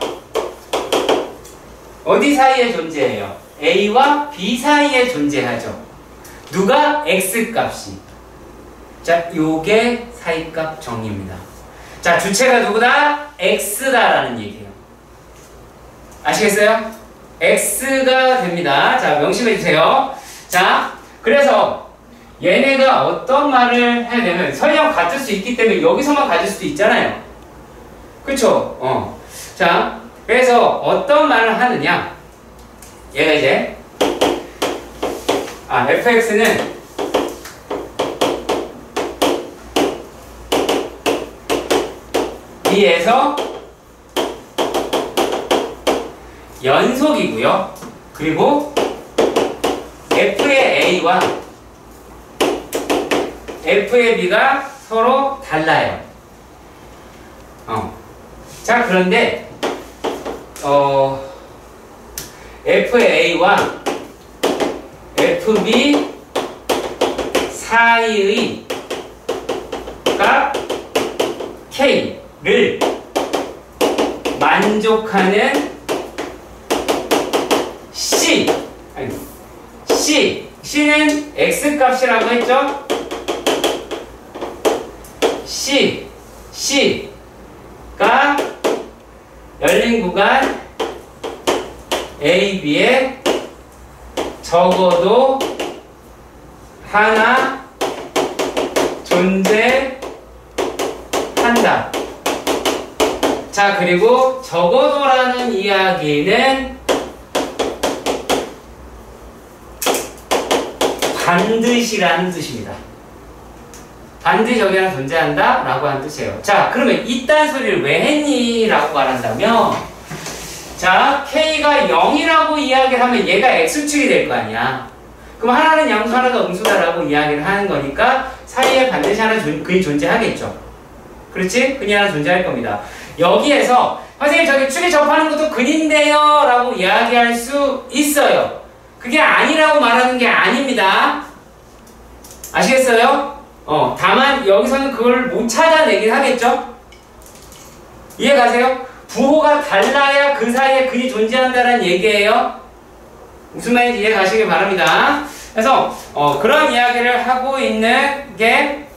어디 사이에 존재해요? A와 B 사이에 존재하죠. 누가? X값이. 자, 요게 사이값 정의입니다. 자, 주체가 누구다? X다라는 얘기예요. 아시겠어요? X가 됩니다. 자, 명심해 주세요. 자, 그래서 얘네가 어떤 말을 해야 되면 설령 같을 수 있기 때문에 여기서만 가질 수도 있잖아요. 그쵸? 자, 그래서 어떤 말을 하느냐? 얘가 이제 fx는 B에서 연속이고요. 그리고 F의 A와 F의 B가 서로 달라요. 자, 그런데 F의 A와 FB 사이의 값 K를 만족하는 C는 X값이라고 했죠? C가 열린 구간 A, B에 적어도 하나 존재한다. 자, 그리고 적어도라는 이야기는 반드시라는 뜻입니다. 반드시 여기 하나 존재한다 라고 하는 뜻이에요. 자, 그러면 이딴 소리를 왜 했니? 라고 말한다면, 자, K가 0이라고 이야기를 하면 얘가 X축이 될 거 아니야. 그럼 하나는 양수, 하나가 음수다라고 이야기를 하는 거니까 사이에 반드시 하나 근이 존재하겠죠. 그렇지? 근이 하나 존재할 겁니다. 여기에서 선생님 저기 축에 접하는 것도 근인데요 라고 이야기할 수 있어요. 그게 아니라고 말하는 게 아닙니다. 아시겠어요? 다만 여기서는 그걸 못 찾아내긴 하겠죠? 이해가세요? 부호가 달라야 그 사이에 근이 존재한다는 얘기예요. 무슨 말인지 이해 가시길 바랍니다. 그래서 그런 이야기를 하고 있는 게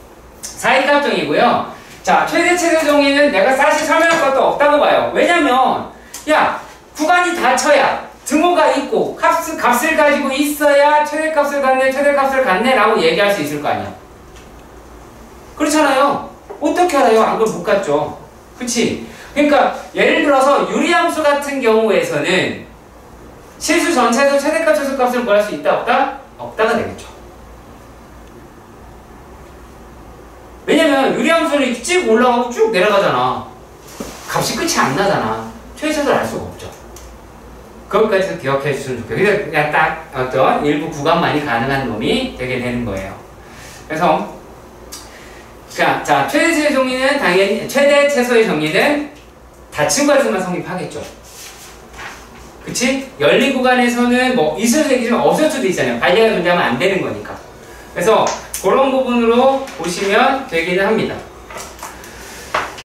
사이값정이고요. 자, 최대 정의는 내가 사실 설명할 것도 없다고 봐요. 왜냐면 야, 구간이 닫혀야 등호가 있고 값을 가지고 있어야 최대값을 갖네, 최대값을 갖네 라고 얘기할 수 있을 거 아니야. 그렇잖아요. 어떻게 알아요? 안 그럼 못 갖죠. 그치? 그러니까 예를 들어서 유리함수 같은 경우에서는 실수 전체에서 최대값, 최소값을 구할 수 있다, 없다? 없다가 되겠죠. 왜냐면 유리함수는 쭉 올라가고 쭉 내려가잖아. 값이 끝이 안 나잖아. 최소를 알 수가 없죠. 그것까지 기억해 주시면 좋겠어요. 그냥 딱 어떤 일부 구간만이 가능한 놈이 되게 되는 거예요. 그래서 자, 최대 정의는 당연히 최대 최소의 정의는 닫힌 구간에서만 성립하겠죠. 그치? 열린 구간에서는 뭐 있을 수도 있지만 없을 수도 있잖아요. 관리가 존재하면 안 되는 거니까. 그래서 그런 부분으로 보시면 되기는 합니다.